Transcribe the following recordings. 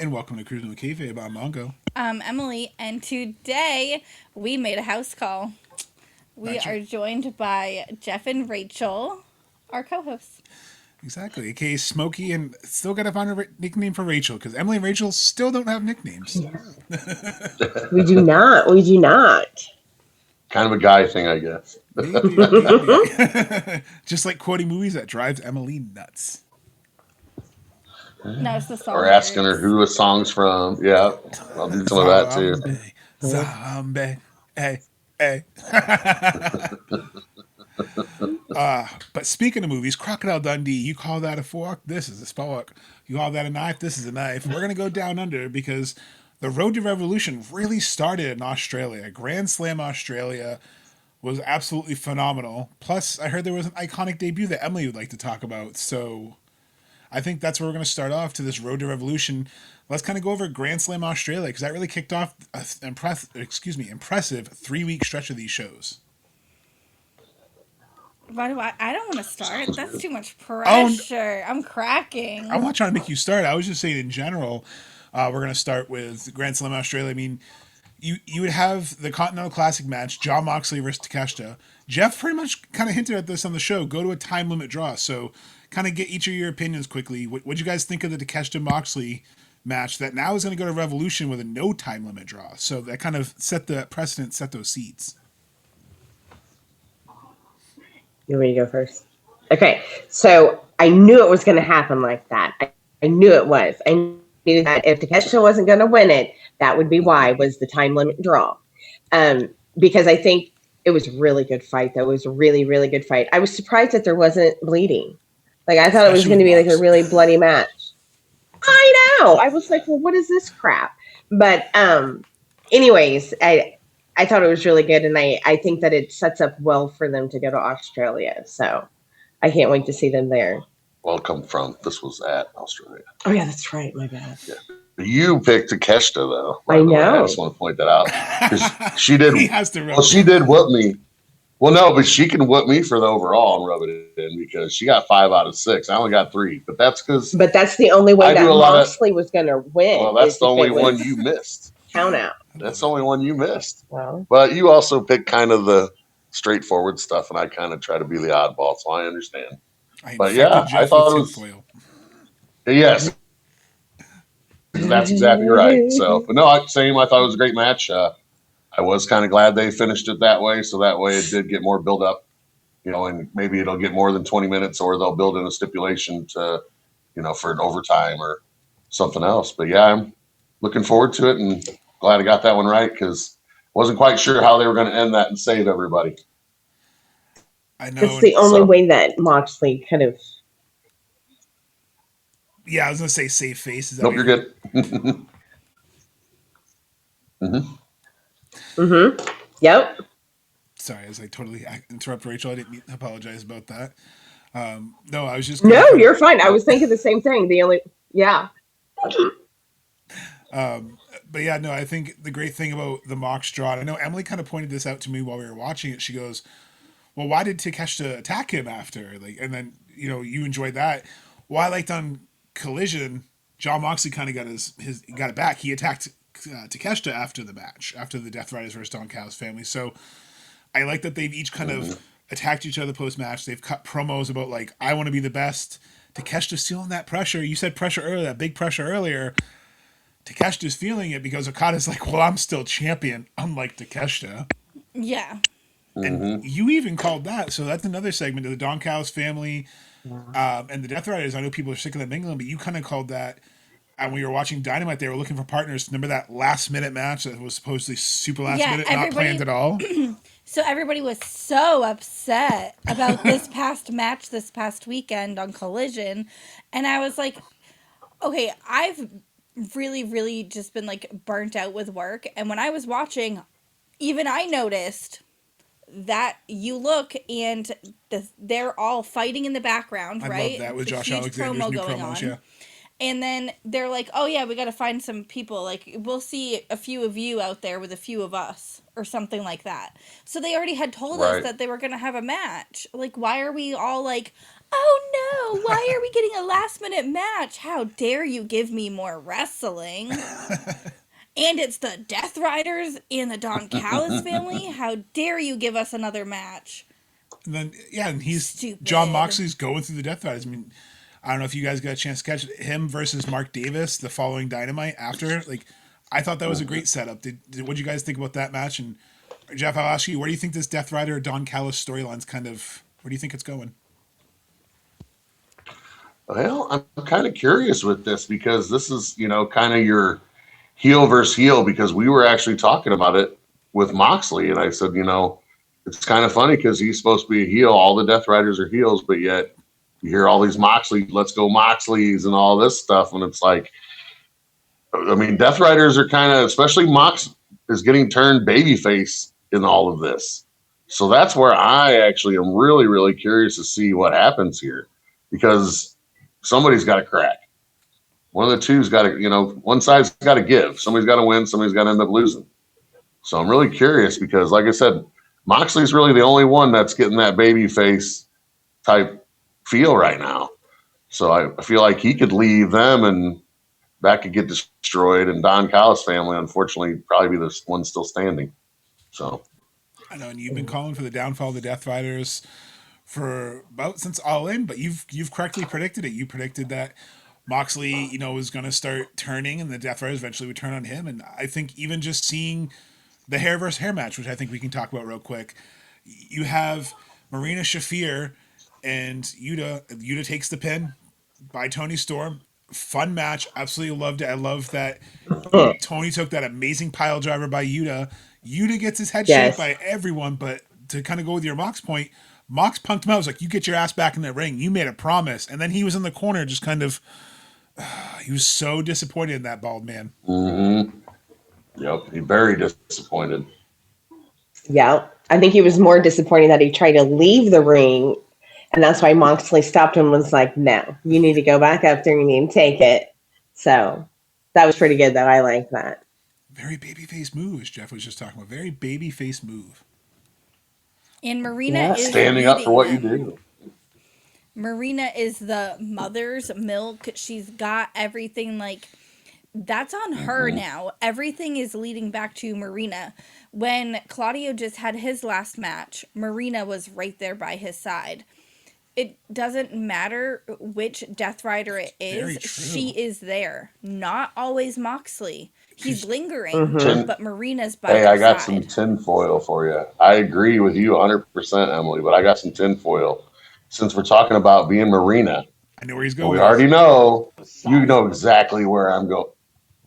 and welcome to Cruising with Kayfabe. I'm Mongo. I'm Emily, and today we made a house call. We Gotcha. are joined by Jeff and Rachel, our co-hosts. Exactly. AKA Smokey, and still got to find a nickname for Rachel because Emily and Rachel still don't have nicknames. Yeah. We do not. We do not. Kind of a guy thing, I guess. Maybe. Just like quoting movies that drives Emily nuts. No, it's the song. Or asking her who a song's from. Yeah, I'll do some of that too. Zombie. Hey, hey. But speaking of movies, Crocodile Dundee, you call that a fork? This is a fork. You call that a knife? This is a knife. We're going to go down under because the Road to Revolution really started in Australia. Grand Slam Australia was absolutely phenomenal. Plus, I heard there was an iconic debut that Emily would like to talk about. So I think that's where we're going to start off to this Road to Revolution. Let's kind of go over Grand Slam Australia because that really kicked off an impressive 3-week stretch of these shows. Why do I don't want to start. That's too much pressure. I'm cracking. I'm not trying to make you start. I was just saying in general, we're going to start with Grand Slam Australia. I mean, you would have the Continental Classic match, Jon Moxley versus Takeshita. Jeff pretty much kind of hinted at this on the show. Go to a time limit draw. So kind of get each of your opinions quickly. What'd you guys think of the Takeshita Moxley match that now is going to go to Revolution with a no time limit draw? So that kind of set the precedent, set those seeds. You want me to go first? Okay, so I knew it was going to happen like that. I knew it was. I knew that if Takeshita wasn't going to win it, that would be why, was the time limit draw. Because I think it was a really good fight. That was a really, really good fight. I was surprised that there wasn't bleeding. Like, I thought it was going to be like a really bloody match. I know. I was like, well, what is this crap? But anyways, I thought it was really good, and I think that it sets up well for them to go to Australia. So I can't wait to see them there. Welcome from. This was at Australia. Oh, yeah, that's right. My bad. Yeah. You picked Takeshita, though. I know. I just want to point that out. She did. He has to rub she did whoop me. Well, no, but she can whoop me for the overall and rub it in because she got 5 out of 6. I only got 3, but that's because. But that's the only way that Moxley was going to win. Well, that's the only one you missed. Count out. That's the only one you missed. Well, but you also picked kind of the straightforward stuff, and I kind of try to be the oddball, so I understand. But yeah, I thought it was. Yes, that's exactly right. So, but no, same. I thought it was a great match. I was kind of glad they finished it that way, so that way it did get more build up, and maybe it'll get more than 20 minutes, or they'll build in a stipulation to, for an overtime or something else. But yeah, I'm looking forward to it and glad I got that one right because wasn't quite sure how they were going to end that and save everybody. I know. It's the only way that Moxley kind of. Yeah, I was going to say save face. Is that nope, you're good. Yep. Sorry, as I totally interrupt Rachel. I didn't apologize about that. No, I was just. No, you're fine. I was thinking the same thing. Yeah. But yeah, no, I think the great thing about the Mox draw, I know Emily kind of pointed this out to me while we were watching it. She goes, well, why did Takeshita attack him after? And then, you enjoyed that. Well, I liked on Collision, Jon Moxley kind of got it back. He attacked Takeshita after the match, after the Death Riders versus Don Callis family. So I like that they've each kind of attacked each other post-match. They've cut promos about, I want to be the best. Takeshita's feeling that pressure. You said pressure earlier, that big pressure earlier. Takeshita's feeling it because Okada's like, well, I'm still champion, unlike Takeshita. Yeah. And you even called that. So that's another segment of the Don Callis family and the Death Riders. I know people are sick of them mingling, but you kind of called that. And when you were watching Dynamite, they were looking for partners. Remember that last-minute match that was supposedly super last-minute, not planned at all? So everybody was so upset about this past match this past weekend on Collision. And I was like, okay, I've really, really just been burnt out with work. And when I was watching, even I noticed that you look and they're all fighting in the background, right? I love that with Josh Alexander's new promos, yeah. And then they're like, oh yeah, we got to find some people. Like, we'll see a few of you out there with a few of us, or something like that. So they already had told us Right. that they were going to have a match. Like, why are we all like, oh no, why are we getting a last minute match? How dare you give me more wrestling? And it's the Death Riders and the Don Callis family. How dare you give us another match? And then, yeah, and he's Stupid. John Moxley's going through the Death Riders. I mean, I don't know if you guys got a chance to catch it. Him versus Mark Davis the following Dynamite after. Like, I thought that was a great setup. What did you guys think about that match? And Jeff, I'll ask you, where do you think this Death Rider Don Callis storyline's kind of? Where do you think it's going? Well, I'm kind of curious with this because this is, kind of your heel versus heel, because we were actually talking about it with Moxley, and I said, it's kind of funny because he's supposed to be a heel. All the Death Riders are heels, but yet you hear all these Moxley, let's go Moxleys and all this stuff, and it's like, I mean, Death Riders are kind of, especially Mox is getting turned babyface in all of this. So that's where I actually am really, really curious to see what happens here, because somebody's got to crack. One of the two's got to, one side's got to give. Somebody's got to win. Somebody's got to end up losing. So I'm really curious because, like I said, Moxley's really the only one that's getting that babyface type feel right now. So I feel like he could leave them and that could get destroyed. And Don Callis family, unfortunately, probably be the one still standing. So I know, and you've been calling for the downfall of the Death Riders for about since All In, but you've correctly predicted it. You predicted that Moxley, was going to start turning, and the Death Riders eventually would turn on him. And I think even just seeing the hair versus hair match, which I think we can talk about real quick, you have Marina Shafir and YUTA. YUTA takes the pin by Tony Storm. Fun match. Absolutely loved it. I love that Tony took that amazing pile driver by YUTA. YUTA gets his head shaped by everyone, but to kind of go with your Mox point, Mox punked him out. I was like, you get your ass back in the ring. You made a promise. And then he was in the corner just kind of, he was so disappointed in that bald man. Mm-hmm. Yep, he very disappointed. Yeah, I think he was more disappointed that he tried to leave the ring, and that's why Moxley stopped him and was like, no, you need to go back up there, you need to take it. So that was pretty good, though. I like that. Very babyface move, as Jeff was just talking about. Very babyface move. And Marina is standing up for what you do. Marina is the mother's milk. She's got everything, like, that's on her now. Everything is leading back to Marina. When Claudio just had his last match, Marina was right there by his side. It doesn't matter which Death Rider it is. She is there. Not always Moxley. He's lingering, but Marina's by his side. Hey, I got some tinfoil for you. I agree with you 100%, Emily, but I got some tinfoil. Since we're talking about being Marina, I know where he's going. We already know. You know exactly where I'm going.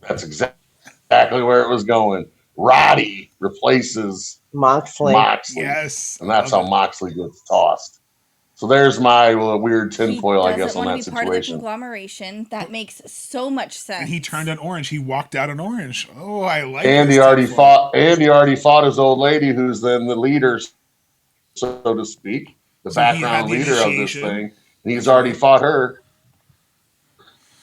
That's exactly where it was going. Roddy replaces Moxley. Yes. And that's how Moxley gets tossed. So there's my weird tinfoil, I guess, on that situation. He doesn't want to be part of the conglomeration. That makes so much sense. And he turned on Orange. He walked out on Orange. Oh, I like it. And he already fought his old lady, who's then the leader, so to speak, the background leader of this thing. And he's already fought her.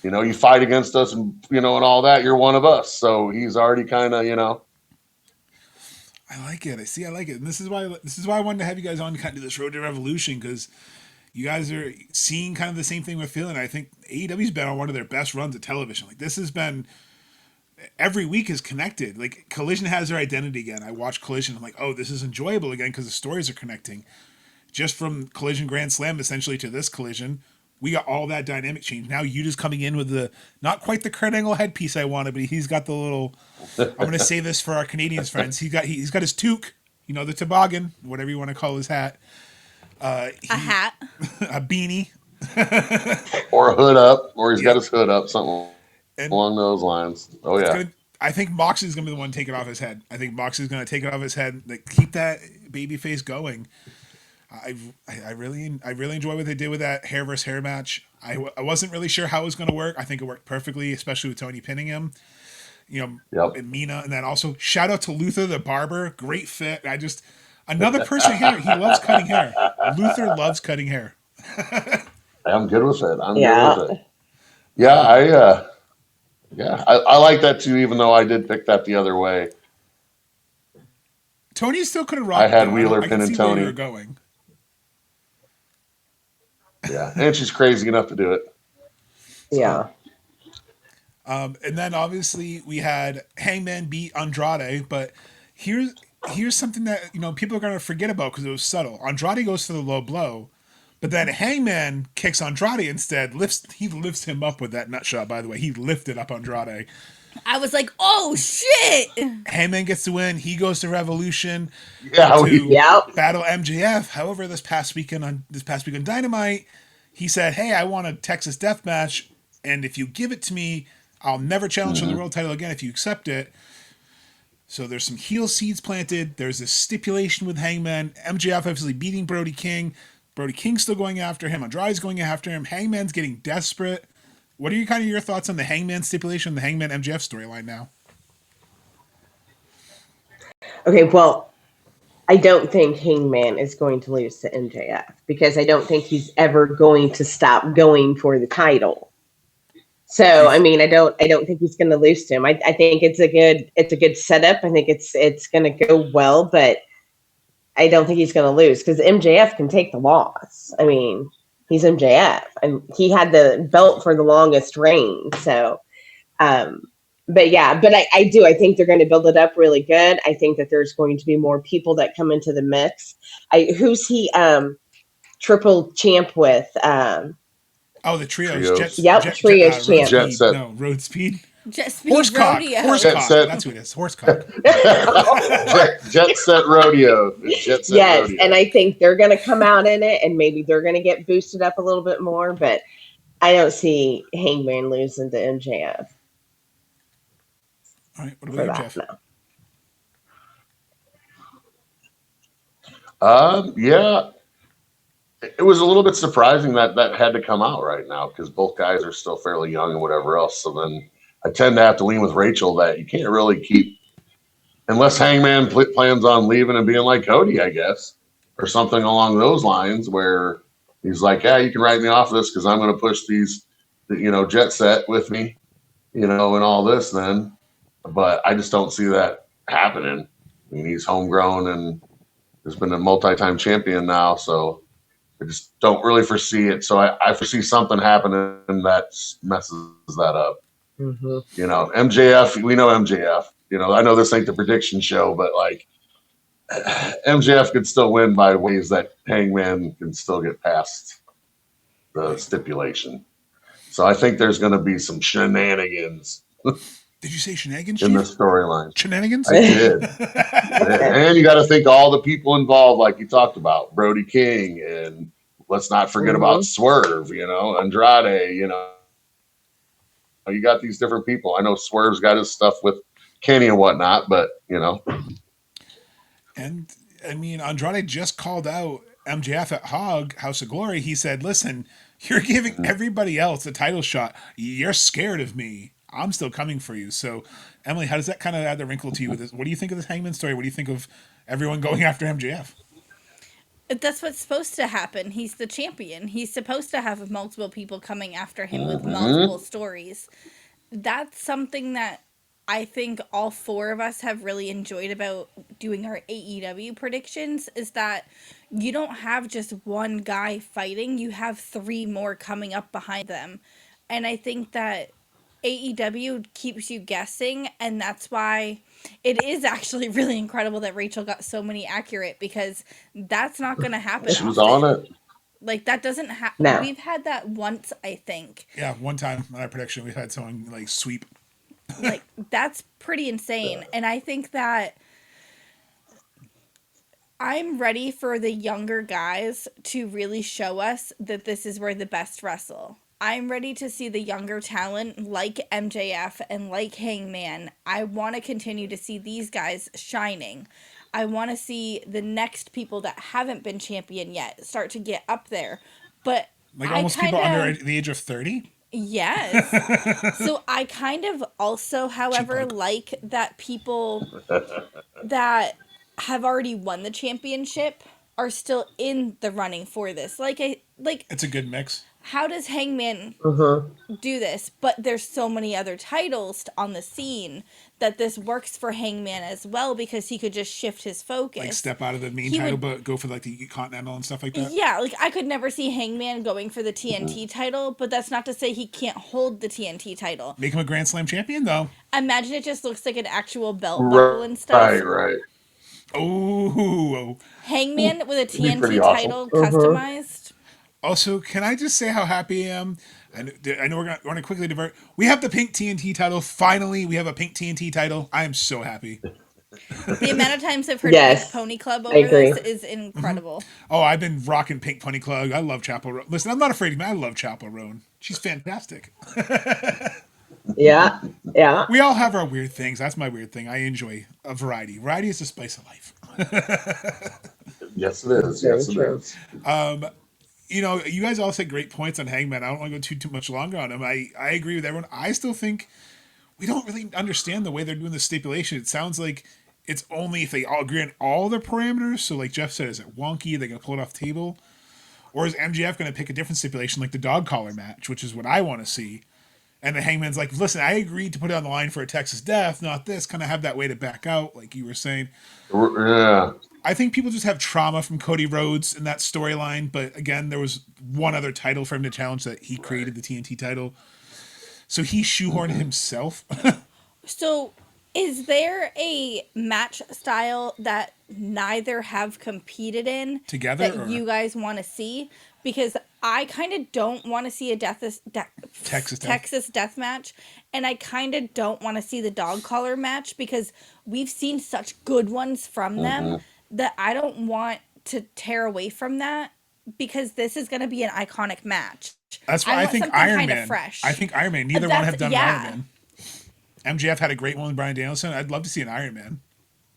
You fight against us and, and all that. You're one of us. So he's already kind of, I like it. I like it. And this is why I wanted to have you guys on to kind of do this Road to Revolution, because you guys are seeing kind of the same thing we're feeling. I think AEW's been on one of their best runs of television. Like, this has been, every week is connected. Like, Collision has their identity again. I watch Collision. I'm like, oh, this is enjoyable again because the stories are connecting. Just from Collision Grand Slam essentially to this Collision, we got all that dynamic change. Now Yuta's coming in with the, not quite the Kurt Angle headpiece I wanted, but he's got the little, I'm going to say this for our Canadian friends. He's got his toque, the toboggan, whatever you want to call his hat. A hat. A beanie. Or a hood up, or he's got his hood up, something along those lines. Oh, yeah. I think Moxley's going to be the one to take it off his head. I think Moxley's going to take it off his head, like, keep that baby face going. I really enjoy what they did with that hair versus hair match. I wasn't really sure how it was going to work. I think it worked perfectly, especially with Tony pinning him. And Mina, and then also shout out to Luther the barber, great fit. Another person here. He loves cutting hair. Luther loves cutting hair. I'm good with it. I'm good with it. Yeah, I like that too, even though I did pick that the other way. Tony still could have rocked. I had though. Wheeler I can pinning see where you Tony. were going. Yeah, and she's crazy enough to do it. So. Yeah. And then obviously we had Hangman beat Andrade, but here's something that people are gonna forget about because it was subtle. Andrade goes for the low blow, but then Hangman kicks Andrade instead. He lifts him up with that nut shot. By the way, he lifted up Andrade. I was like, oh shit! Hangman gets the win. He goes to Revolution Yeah, battle MJF. However, this past weekend on Dynamite, he said, "Hey, I want a Texas Death Match, and if you give it to me, I'll never challenge for the world title again if you accept it." So there's some heel seeds planted. There's a stipulation with Hangman. MJF obviously beating Brody King. Brody King's still going after him. Andrade's going after him. Hangman's getting desperate. What are your thoughts on the Hangman stipulation, the Hangman MJF storyline now? Okay, well, I don't think Hangman is going to lose to MJF because I don't think he's ever going to stop going for the title. So I mean, I don't think he's going to lose to him. I think it's a good setup. I think it's going to go well, but I don't think he's going to lose because MJF can take the loss. I mean, he's MJF and he had the belt for the longest reign. So, but yeah, but I do. I think they're going to build it up really good. I think that there's going to be more people that come into the mix. Who's he triple champ with? The trios. Trios champ. Jet Set. No, Road Speed. Jet Speed Horsecock. Rodeo. Horsecock. That's who it is. Horsecock. Jet Set Rodeo. Jet Set yes, Rodeo. And I think they're going to come out in it, and maybe they're going to get boosted up a little bit more. But I don't see Hangman losing to MJF. All right, what about you, Jeff? Yeah, it was a little bit surprising that had to come out right now because both guys are still fairly young and whatever else. So then I tend to have to lean with Rachel that you can't really keep, unless Hangman plans on leaving and being like Cody, I guess, or something along those lines where he's like, yeah, you can write me off this because I'm going to push these, Jet Set with me, and all this then. But I just don't see that happening. I mean, he's homegrown and has been a multi-time champion now, so I just don't really foresee it. So I foresee something happening that messes that up. Mm-hmm. MJF, we know MJF. I know this ain't the prediction show, but like MJF could still win by ways that Hangman can still get past the stipulation. So I think there's going to be some shenanigans. Did you say shenanigans in the storyline? Shenanigans? I did. And you got to think all the people involved, like you talked about, Brody King, and let's not forget about Swerve, Andrade, you got these different people. I know Swerve's got his stuff with Kenny and whatnot, but, And, I mean, Andrade just called out MJF at House of Glory. He said, listen, you're giving everybody else a title shot. You're scared of me. I'm still coming for you. So, Emily, how does that kind of add the wrinkle to you with this? What do you think of this Hangman story? What do you think of everyone going after MJF? That's what's supposed to happen. He's the champion. He's supposed to have multiple people coming after him with multiple stories. That's something that I think all four of us have really enjoyed about doing our AEW predictions is that you don't have just one guy fighting. You have three more coming up behind them. And I think that AEW keeps you guessing, and that's why it is actually really incredible that Rachel got so many accurate because that's not going to happen. She was on it. Like, that doesn't happen. No. We've had that once, I think. Yeah, one time in our prediction, we had someone, sweep. Like, that's pretty insane. And I think that I'm ready for the younger guys to really show us that this is where the best wrestle. I'm ready to see the younger talent like MJF and like Hangman. I want to continue to see these guys shining. I want to see the next people that haven't been champion yet start to get up there. But almost people under the age of 30? Yes. So I kind of also, however, like that people that have already won the championship are still in the running for this. It's a good mix. how does Hangman do this? But there's so many other titles on the scene that this works for Hangman as well, because he could just shift his focus. Like step out of the main title, but go for like the Continental and stuff like that? Yeah, like I could never see Hangman going for the TNT title, but that's not to say he can't hold the TNT title. Make him a Grand Slam champion, though. Imagine it just looks like an actual belt buckle and stuff. Right. Oh. Hangman with a TNT title customized. Also, can I just say how happy I am? I know we're going to quickly divert. We have the pink TNT title. Finally, we have a pink TNT title. I am so happy. The amount of times I've heard Pink Pony Club over this is incredible. Oh, I've been rocking Pink Pony Club. I love Chapel Roan. Listen, I'm not afraid of me. I love Chapel Roan. She's fantastic. Yeah. We all have our weird things. That's my weird thing. I enjoy a variety. Variety is the spice of life. Yes, it is. Yes, it is. You know, you guys all said great points on Hangman. I don't want to go too much longer on him. I agree with everyone. I still think we don't really understand the way they're doing the stipulation. It sounds like it's only if they all agree on all the parameters. So like Jeff said, is it wonky? They're going to pull it off the table? Or is MJF going to pick a different stipulation like the dog collar match, which is what I want to see? And the Hangman's like, listen, I agreed to put it on the line for a Texas death, not this. Kind of have that way to back out, like you were saying. Yeah. I think people just have trauma from Cody Rhodes in that storyline. But again, there was one other title for him to challenge that he created, the TNT title. So he shoehorned himself. So is there a match style that neither have competed in together that you guys want to see? Because I kind of don't want to see a Texas death match, and I kind of don't want to see the dog collar match, because we've seen such good ones from them that I don't want to tear away from that, because this is going to be an iconic match. That's why I think Iron Man. Fresh. I think Iron Man. Neither one have done Iron Man. MJF had a great one with Bryan Danielson. I'd love to see an Iron Man.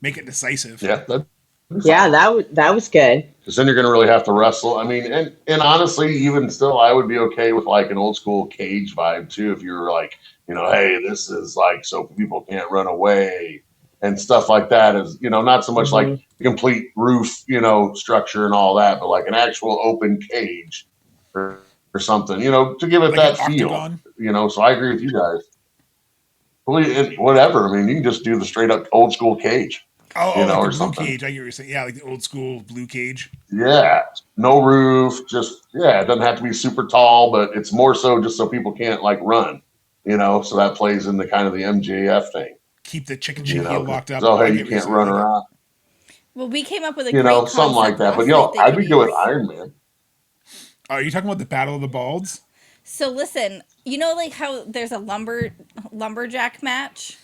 Make it decisive. Yeah. That was good. Because then you're going to really have to wrestle. I mean, and honestly, even still, I would be okay with like an old school cage vibe too. If you're like, you know, hey, this is like so people can't run away and stuff like that. Is, you know, not so much like the complete roof, you know, structure and all that, but like an actual open cage or something, you know, to give it like that feel. Octagon. You know, so I agree with you guys. Whatever. I mean, you can just do the straight up old school cage. Oh, like or the blue cage. I get what you're saying. Yeah, like the old school blue cage. Yeah, no roof. Just it doesn't have to be super tall, but it's more so just so people can't like run. You know, so that plays in the kind of the MJF thing. Keep the chicken shit heel locked up. So hey, you can't run around. Well, we came up with a great something like that. But I'd be good with Iron Man. Are you talking about the Battle of the Balds? So listen, you know, like how there's a lumberjack match,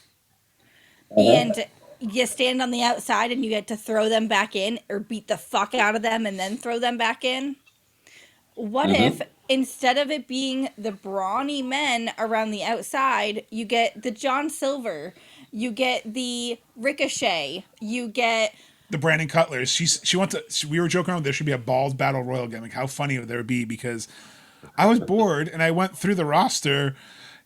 and you stand on the outside and you get to throw them back in or beat the fuck out of them and then throw them back in. What if instead of it being the brawny men around the outside, you get the John Silver, you get the Ricochet, you get the Brandon Cutlers. She wants to. We were joking around. There should be a Balls Battle Royal again. Like how funny would there be? Because I was bored and I went through the roster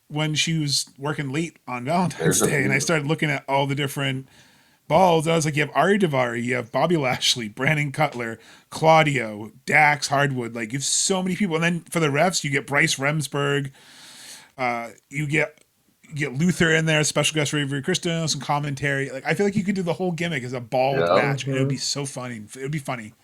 when she was working late on Valentine's Day, and I started looking at all the different balls. I was like, you have Ari Daivari, you have Bobby Lashley, Brandon Cutler, Claudio, Dax Hardwood. Like, you have so many people. And then for the refs, you get Bryce Remsburg. You get Luther in there, special guest Avery Christos, and commentary. Like, I feel like you could do the whole gimmick as a bald match. It would be so funny. It would be funny.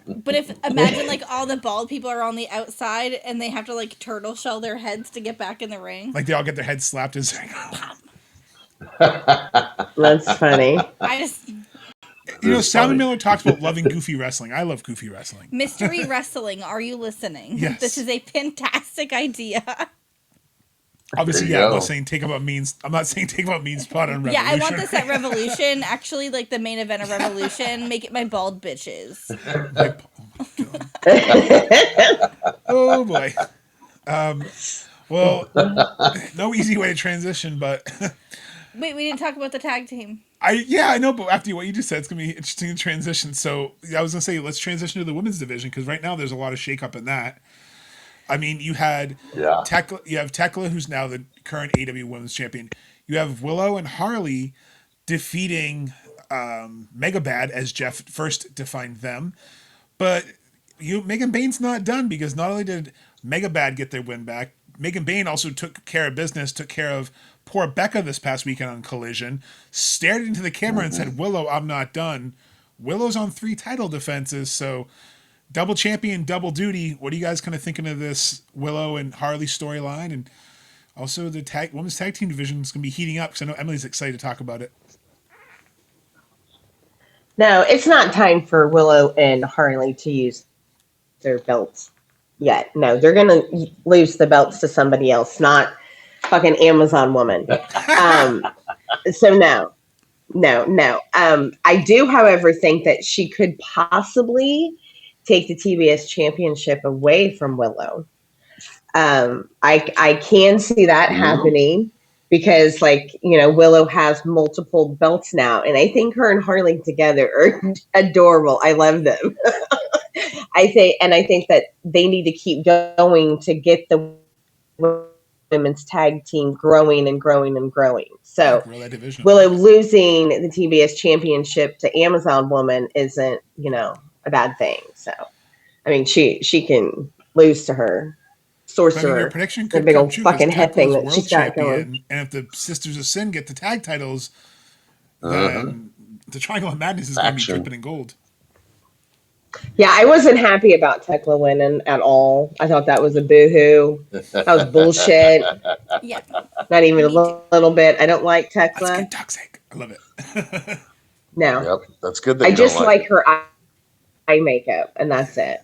But imagine like all the bald people are on the outside and they have to like turtle shell their heads to get back in the ring. Like they all get their heads slapped and say, That's funny. Salmon Miller talks about loving goofy wrestling. I love goofy wrestling. Mystery wrestling. Are you listening? Yes. This is a fantastic idea. Obviously, I'm not saying take about means spot on Revolution. Yeah, I want this at Revolution. Actually, like the main event of Revolution, make it my bald bitches. Oh boy. Well, no easy way to transition, but wait, we didn't talk about the tag team. I know, but after what you just said, it's gonna be interesting to transition. So I was gonna say let's transition to the women's division because right now there's a lot of shakeup in that. I mean, you had Tekla, you have Tekla, who's now the current AEW Women's Champion. You have Willow and Harley defeating Megabad, as Jeff first defined them. But Megan Bain's not done because not only did Mega Bad get their win back. Megan Bayne also took care of business, took care of poor Becca this past weekend on Collision, stared into the camera and said, Willow, I'm not done. Willow's on 3 title defenses, so double champion, double duty. What are you guys kind of thinking of this Willow and Harley storyline? And also the women's tag team division is going to be heating up because I know Emily's excited to talk about it. No, it's not time for Willow and Harley to use their belts yet. No, they're going to lose the belts to somebody else, not fucking Amazon woman. So no. I do, however, think that she could possibly take the TBS championship away from Willow. I can see that happening because, Willow has multiple belts now, and I think her and Harley together are adorable. I love them. I think that they need to keep going to get the women's tag team growing and growing and growing. So Willow losing the TBS championship to Amazon Woman isn't, a bad thing. So, I mean, she can lose to her sorcerer. Your prediction could the big come old true fucking head thing that she's got going. And if the Sisters of Sin get the tag titles, then the Triangle of Madness is going to be dripping in gold. Yeah, I wasn't happy about Tekla winning at all. I thought that was a boohoo. That was bullshit. Yeah. Not even a little bit. I don't like Tekla. That's good, toxic. I love it. No. Yep, that's good. I just like her eye makeup, and that's it.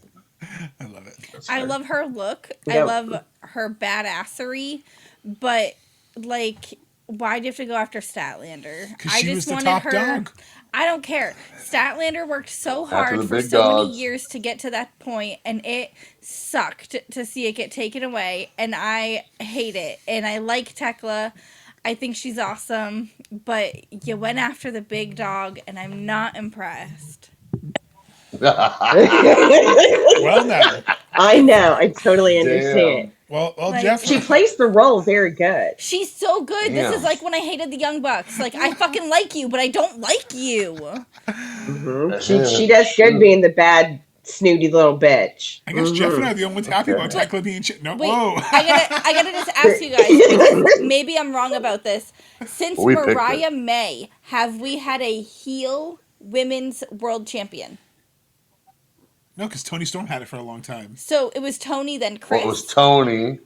I love it. I love her look. Yep. I love her badassery, but why do you have to go after Statlander? Because she was the top dog. I don't care. Statlander worked so hard for so many years to get to that point, and it sucked to see it get taken away, and I hate it. And I like Tekla. I think she's awesome, but you went after the big dog, and I'm not impressed. Well, no. I know. I totally understand. Well, Jeff. She plays the role very good. She's so good. Damn. This is like when I hated the Young Bucks. I fucking like you, but I don't like you. Mm-hmm. She does good being the bad, snooty little bitch. I guess Jeff and I are the only ones happy about Tekla being no. Wait, whoa. I gotta just ask you guys, because maybe I'm wrong about this. Since Mariah May, have we had a heel women's world champion? No, because Toni Storm had it for a long time. So it was Toni, then Chris. Well, it was Toni.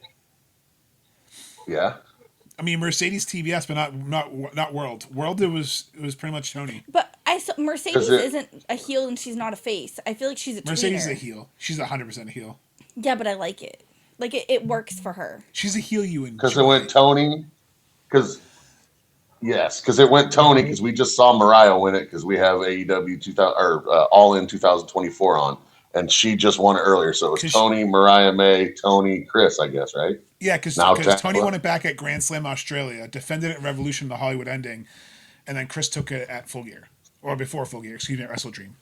Yeah. I mean, Mercedes TBS, but not World. World, it was pretty much Toni. But Mercedes isn't a heel and she's not a face. I feel like she's a tweener. Mercedes is a heel. She's 100% a heel. Yeah, but I like it. It works for her. She's a heel you enjoy. Because it went Toni. Because it went Toni because we just saw Mariah win it because we have AEW 2000 or All In 2024 on. And she just won it earlier. So it was Toni, Mariah May, Toni, Chris, I guess, right? Yeah, because Toni won it back at Grand Slam Australia, defended it at Revolution, the Hollywood ending, and then Chris took it at Full Gear. Or before Full Gear, at Wrestle Dream.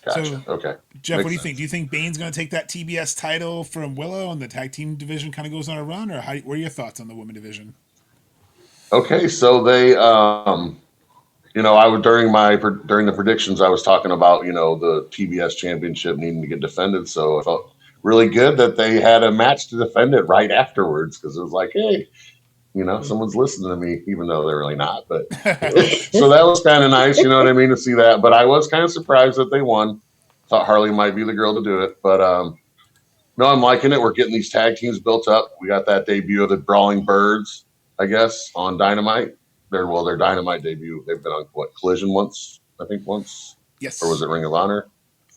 Gotcha. So, okay. Jeff, what do you think? Do you think Bane's going to take that TBS title from Willow and the tag team division kind of goes on a run? Or what are your thoughts on the women division? Okay, so they... I was during the predictions, I was talking about, the TBS championship needing to get defended. So I felt really good that they had a match to defend it right afterwards. Cause it was like, hey, someone's listening to me, even though they're really not, but so that was kind of nice. You know what I mean? To see that, but I was kind of surprised that they won. Thought Harley might be the girl to do it, but, no, I'm liking it. We're getting these tag teams built up. We got that debut of the Brawling Birds, I guess, on Dynamite. Their Dynamite debut. They've been on Collision once. Yes. Or was it Ring of Honor?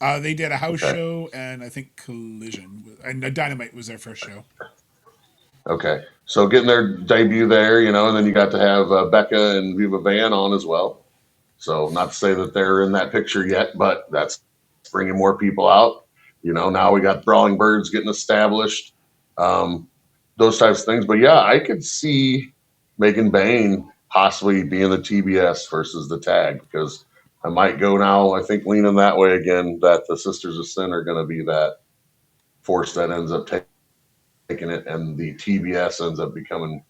They did a house show, and I think Collision and Dynamite was their first show. Okay, so getting their debut there, and then you got to have Becca and Viva Van on as well. So not to say that they're in that picture yet, but that's bringing more people out. Now we got Brawling Birds getting established, those types of things. But yeah, I could see Megan Bayne possibly being the TBS versus the tag, because I might go now, I think, leaning that way again, that the Sisters of Sin are going to be that force that ends up taking it, and the TBS ends up becoming,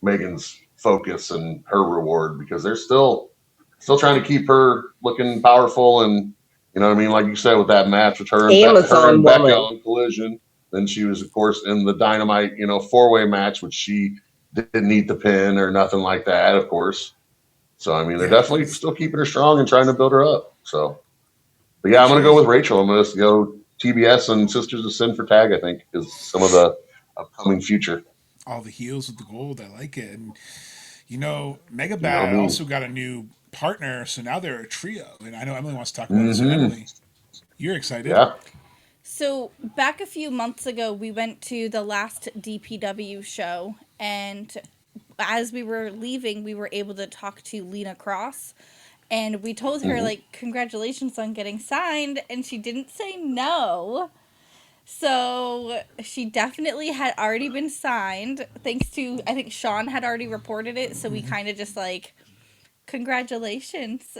Megan's focus and her reward, because they're still trying to keep her looking powerful and, You know what I mean? Like you said, with that match with her Amazon and Becca woman. on Collision. Then she was, of course, in the Dynamite, 4-way match, which she didn't need the pin or nothing like that, of course. So, I mean, they're definitely still keeping her strong and trying to build her up. So, but yeah, I'm going to go with Rachel. I'm going to go TBS and Sisters of Sin for tag, I think, is some of the upcoming future. All the heels with the gold. I like it. And, Mega Bad also got a new partner, so now they're a trio. And I know Emily wants to talk about this. So Emily, you're excited. Yeah. So back a few months ago, we went to the last DPW show, and as we were leaving, we were able to talk to Lena Cross, and we told her, like, congratulations on getting signed, and she didn't say no. So she definitely had already been signed, thanks to, I think Sean had already reported it, so we kind of just like, congratulations.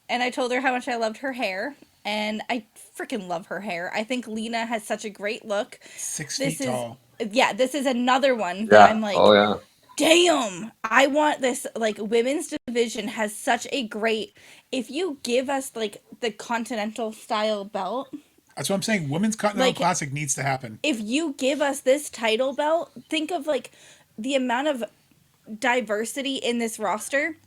And I told her how much I loved her hair, and I freaking love her hair. I think Lena has such a great look. 6 feet tall. Yeah, this is another one that I'm like, oh yeah, damn, I want this, like, women's division has such a great, if you give us, like, the Continental style belt. That's what I'm saying. Women's Continental Classic needs to happen. If you give us this title belt, think of, like, the amount of diversity in this roster.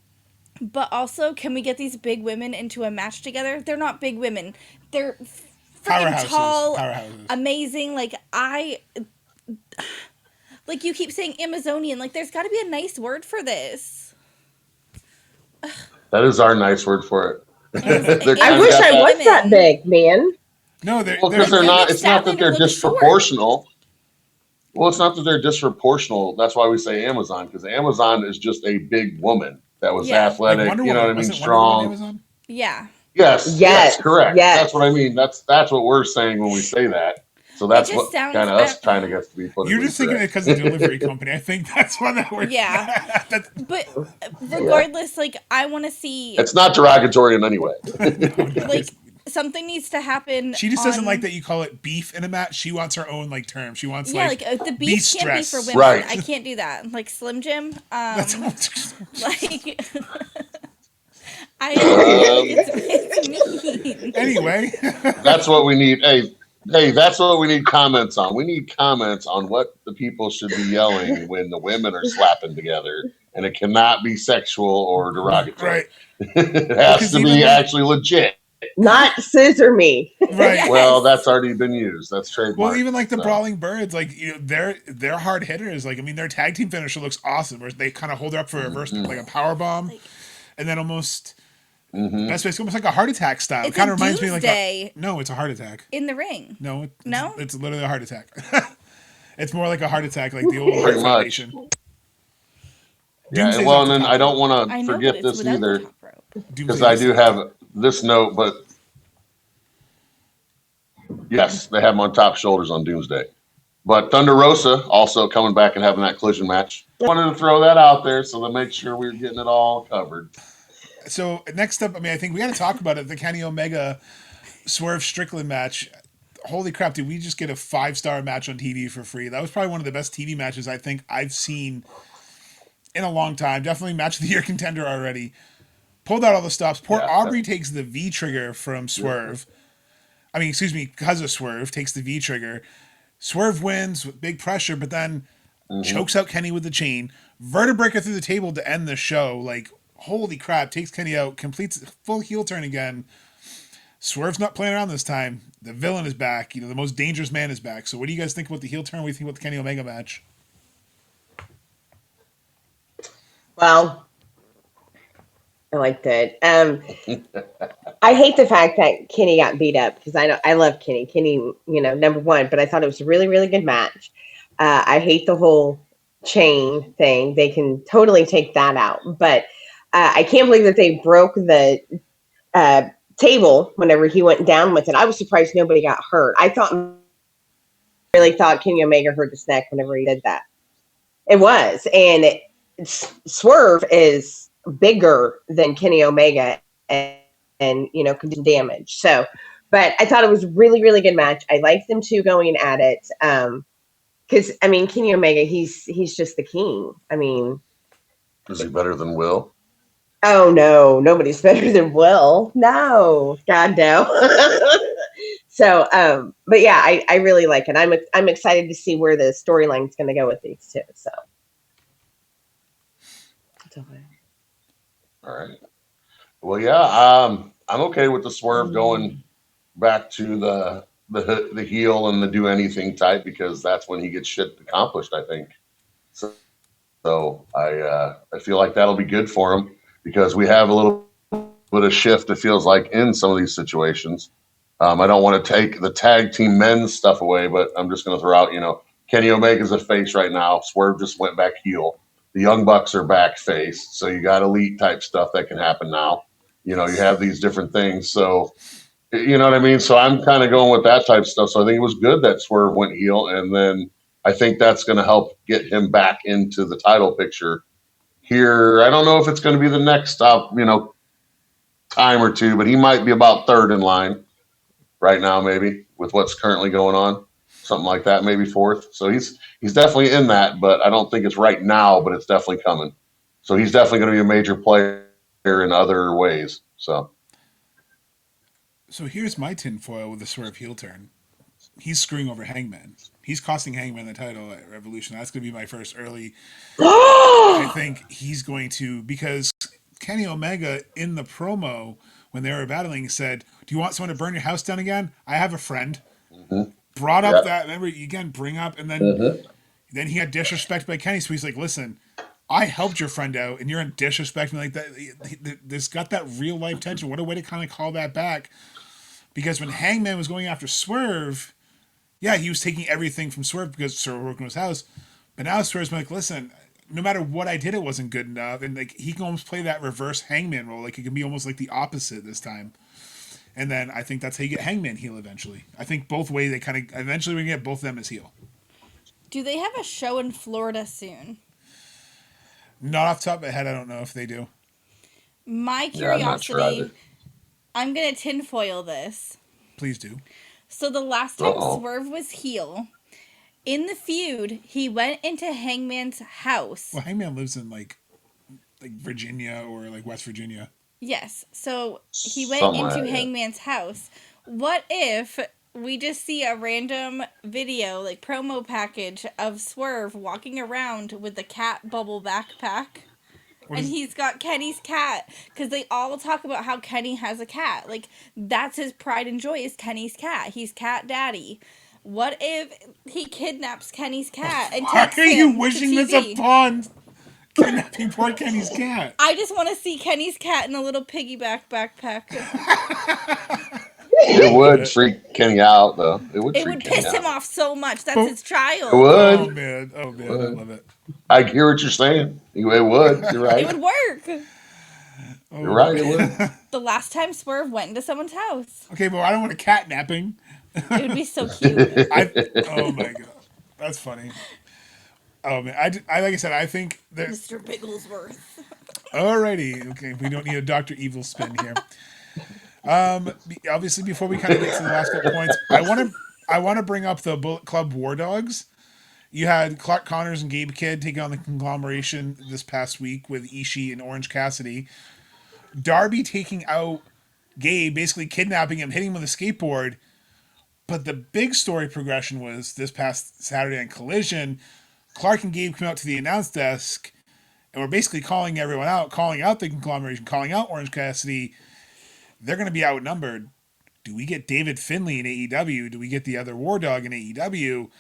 But also, can we get these big women into a match together? They're not big women. They're freaking tall, amazing. Like, you keep saying Amazonian. Like, there's got to be a nice word for this. That is our nice word for it. I wish I was that big, man. No, they're because they're not. It's not that they're disproportional. Well, it's not that they're disproportional. That's why we say Amazon, because Amazon is just a big woman that was athletic. Like you know what I mean? Strong. Yeah. Yes, correct. Yes. That's what I mean. That's what we're saying when we say that. So that's what kind of us trying to get to be put. You're just thinking it because of delivery company. I think that's why that works. Yeah. But regardless, like, I want to see. It's not derogatory in any way. Like, something needs to happen. She just doesn't like that you call it beef in a match. She wants her own term. She wants the beef can't be for women. Right. I can't do that. Like Slim Jim. It's mean. Anyway, that's what we need. Hey, that's what we need comments on. We need comments on what the people should be yelling when the women are slapping together, and it cannot be sexual or derogatory. Right. It has to be actually legit. Not scissor me. Right. Yes. Well, that's already been used. That's trademarked. Well, even like the Brawling Birds, they're hard hitters. Like, I mean, their tag team finisher looks awesome. Where they kind of hold her up for a reverse, like a power bomb, and then almost. Best way, it's almost like a heart attack style. It kind of reminds me no, it's a heart attack in the ring. No, it's literally a heart attack. It's more like a heart attack, like the old Heart Foundation. Yeah, well, and then I don't want to forget this either, because I do have this note, but yes, they have them on top shoulders on Doomsday. But Thunder Rosa also coming back and having that collision match. Wanted to throw that out there so to make sure we were getting it all covered. So next up, I mean, I think we got to talk about it. The Kenny Omega Swerve Strickland match. Holy crap! Did we just get a 5-star match on TV for free? That was probably one of the best TV matches I think I've seen in a long time. Definitely match of the year contender already. Pulled out all the stops. Poor Aubrey takes the V trigger from Swerve. I mean, excuse me, because of Swerve takes the V trigger. Swerve wins with big pressure, but then chokes out Kenny with the chain. Vertebreaker through the table to end the show. Like, holy crap, takes Kenny out, completes a full heel turn again. Swerve's not playing around this time. The villain is back. The most dangerous man is back. So what do you guys think about the heel turn? What do you think about the Kenny Omega match? Well, I liked it. I hate the fact that Kenny got beat up, because I love Kenny. Kenny, number one, but I thought it was a really, really good match. I hate the whole chain thing. They can totally take that out, but I can't believe that they broke the table whenever he went down with it. I was surprised nobody got hurt. Really thought Kenny Omega hurt his neck whenever he did that. It was, and Swerve is bigger than Kenny Omega, and can do damage. So, but I thought it was a really, really good match. I liked them two going at it. Because I mean, Kenny Omega, he's just the king. I mean, is he better than Will? Oh no, nobody's better than Will. No, God no. So, but yeah, I really like it. I'm excited to see where the storyline's going to go with these two. So, All right. Well, yeah, I'm okay with the Swerve going back to the heel and the do anything type, because that's when he gets shit accomplished, I think. So I feel like that'll be good for him, because we have a little bit of shift, it feels like, in some of these situations. I don't want to take the tag team men's stuff away, but I'm just going to throw out, Kenny Omega's a face right now. Swerve just went back heel. The Young Bucks are back face. So you got elite type stuff that can happen now. You have these different things. So, you know what I mean? So I'm kind of going with that type of stuff. So I think it was good that Swerve went heel. And then I think that's going to help get him back into the title picture here. I don't know if it's going to be the next stop, time or two, but he might be about third in line right now, maybe, with what's currently going on, something like that, maybe fourth. So he's definitely in that, but I don't think it's right now, but it's definitely coming. So he's definitely going to be a major player in other ways. So here's my tinfoil with the Swerve heel turn. He's screwing over Hangman. He's costing Hangman the title at Revolution. That's going to be my first early. I think he's going to, because Kenny Omega in the promo when they were battling said, "Do you want someone to burn your house down again? I have a friend." mm-hmm. Brought up that, remember, again, bring up, and then then he got disrespected by Kenny. So he's like, "Listen, I helped your friend out, and you're in disrespect me like that." There's got that real life tension. What a way to kind of call that back. Because when Hangman was going after Swerve, yeah, he was taking everything from Swerve because Swerve worked in his house. But now Swerve's like, "Listen, no matter what I did, it wasn't good enough." And like he can almost play that reverse Hangman role. Like it can be almost like the opposite this time. And then I think that's how you get Hangman heel eventually. I think both ways they kind of eventually we can get both of them as heel. Do they have a show in Florida soon? Not off the top of my head, I don't know if they do. My curiosity, I'm going to tinfoil this. Please do. So the last time Swerve was heel, in the feud, he went into Hangman's house. Well, Hangman lives in like Virginia or like West Virginia. Yes. So he went into Hangman's house. What if we just see a random video, like promo package of Swerve walking around with the cat bubble backpack? And he's got Kenny's cat, because they all talk about how Kenny has a cat. Like, that's his pride and joy is Kenny's cat. He's cat daddy. What if he kidnaps Kenny's cat and takes him to TV? Why are you wishing this upon kidnapping poor Kenny's cat? I just want to see Kenny's cat in a little piggyback backpack. It would freak Kenny out, though. It would piss him off so much. That's his child. It would. Oh man, I love it. I hear what you're saying. It would. You're right. It would work. You're right. It would. The last time Swerve went into someone's house. Okay, but I don't want a catnapping. It would be so cute. Oh my god, that's funny. Oh man, I like I said, I think that Mr. Bigglesworth. Alrighty, okay, we don't need a Dr. Evil spin here. Obviously, before we kind of get to the last couple points, I want to bring up the Bullet Club War Dogs. You had Clark Connors and Gabe Kidd taking on the conglomeration this past week with Ishii and Orange Cassidy. Darby taking out Gabe, basically kidnapping him, hitting him with a skateboard. But the big story progression was this past Saturday on Collision. Clark and Gabe come out to the announce desk and we're basically calling everyone out, calling out the conglomeration, calling out Orange Cassidy. They're going to be outnumbered. Do we get David Finlay in AEW? Do we get the other War Dog in AEW?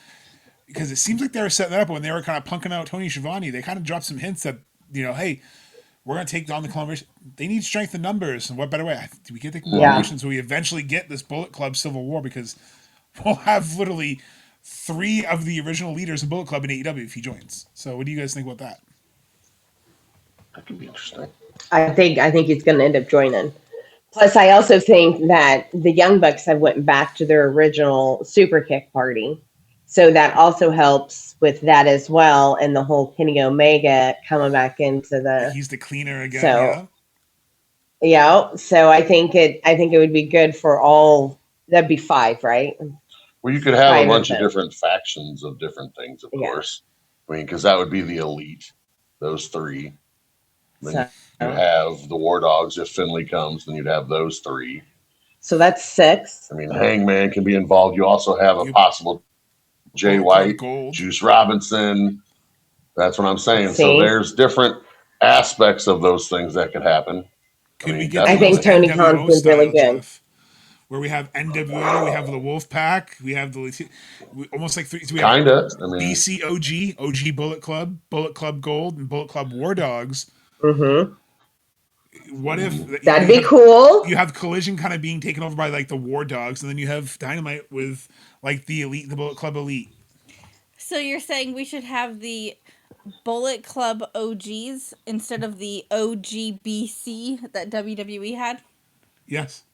Because it seems like they were setting that up when they were kind of punking out Tony Schiavone. They kind of dropped some hints that, hey, we're going to take on the conglomeration. They need strength in numbers. And what better way? Do we get the conglomeration so we eventually get this Bullet Club Civil War? Because we'll have literally 3 of the original leaders of Bullet Club in AEW if he joins. So what do you guys think about that? That could be interesting. I think he's going to end up joining. Plus, I also think that the Young Bucks have went back to their original Super Kick party. So that also helps with that as well. And the whole Kenny Omega coming back into the... He's the cleaner again, yeah. So I think it would be good for all... That'd be 5, right? Well, you could have a bunch of different factions of different things, of course. I mean, because that would be the elite, those 3. Then you have the War Dogs. If Finley comes, then you'd have those 3. So that's 6. I mean, Hangman can be involved. You also have a possible Jay White, Juice Robinson. That's what I'm saying. So there's different aspects of those things that could happen. I think Tony Khan's been really good. Jeff, where we have NWA, we have the Wolf Pack, we have the almost like 3. So we have BC OG Bullet Club Gold, and Bullet Club War Dogs. Mm-hmm. What if that'd be cool? You have Collision kind of being taken over by like the War Dogs, and then you have Dynamite with like the Elite, the Bullet Club Elite. So you're saying we should have the Bullet Club OGs instead of the OGBC that WWE had? Yes.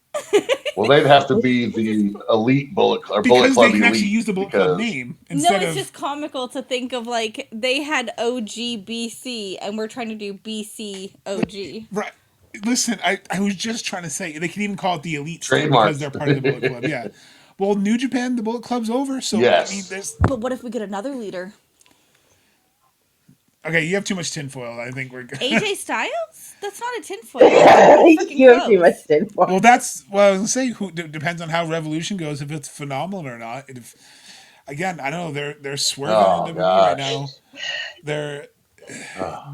Well, they'd have to be the Elite Bullet Club. Because Bullet Club they can Elite actually use the Bullet Club name. No, it's just comical to think of like they had OGBC and we're trying to do BC OG. Right. Listen, I was just trying to say they can even call it the Elite Trademark because they're part of the Bullet Club. Yeah. Well, New Japan, the Bullet Club's over, so yes. I mean, there's. But what if we get another leader? Okay, you have too much tinfoil. I think we're good. AJ Styles? That's not a tinfoil. You have too much tinfoil. Well, that's what I was gonna say. Who depends on how Revolution goes, if it's phenomenal or not. If again, I don't know, they're swerving on WWE right now. They're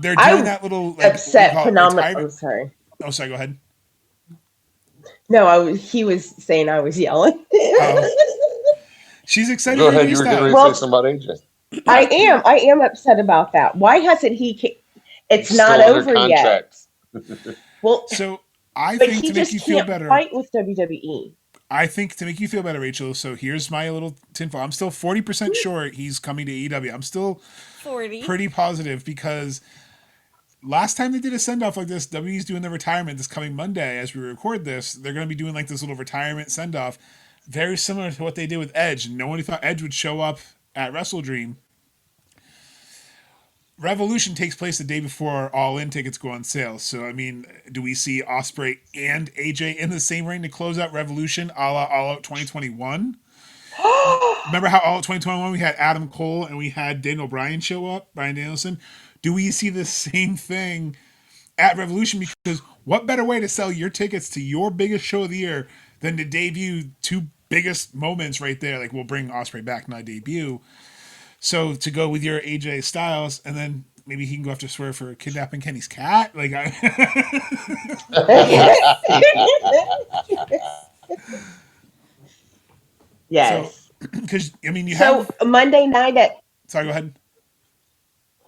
doing that little like, upset phenomenal. I'm sorry. Oh, sorry. Go ahead. No, he was saying I was yelling. She's excited. Go ahead. You were going to say something about AJ. I am upset about that. Why hasn't he? It's not over yet. Well, so I think to make you feel better, fight with WWE. I think to make you feel better, Rachel. So here's my little tinfoil. I'm still 40% sure he's coming to AEW. I'm still 40. Pretty positive because last time they did a send off like this, WWE's doing the retirement this coming Monday as we record this. They're going to be doing like this little retirement send off, very similar to what they did with Edge. No one thought Edge would show up at Wrestle Dream. Revolution takes place the day before All In tickets go on sale. So, I mean, do we see Ospreay and AJ in the same ring to close out Revolution a la All Out 2021? Remember how All Out 2021 we had Adam Cole and we had Daniel Bryan show up, Bryan Danielson? Do we see the same thing at Revolution? Because what better way to sell your tickets to your biggest show of the year than to debut 2 biggest moments right there? Like, we'll bring Ospreay back, not debut. So to go with your AJ Styles, and then maybe he can go after Swerve for kidnapping Kenny's cat. Like, yes. Because I mean, you have Monday night at. Sorry, go ahead.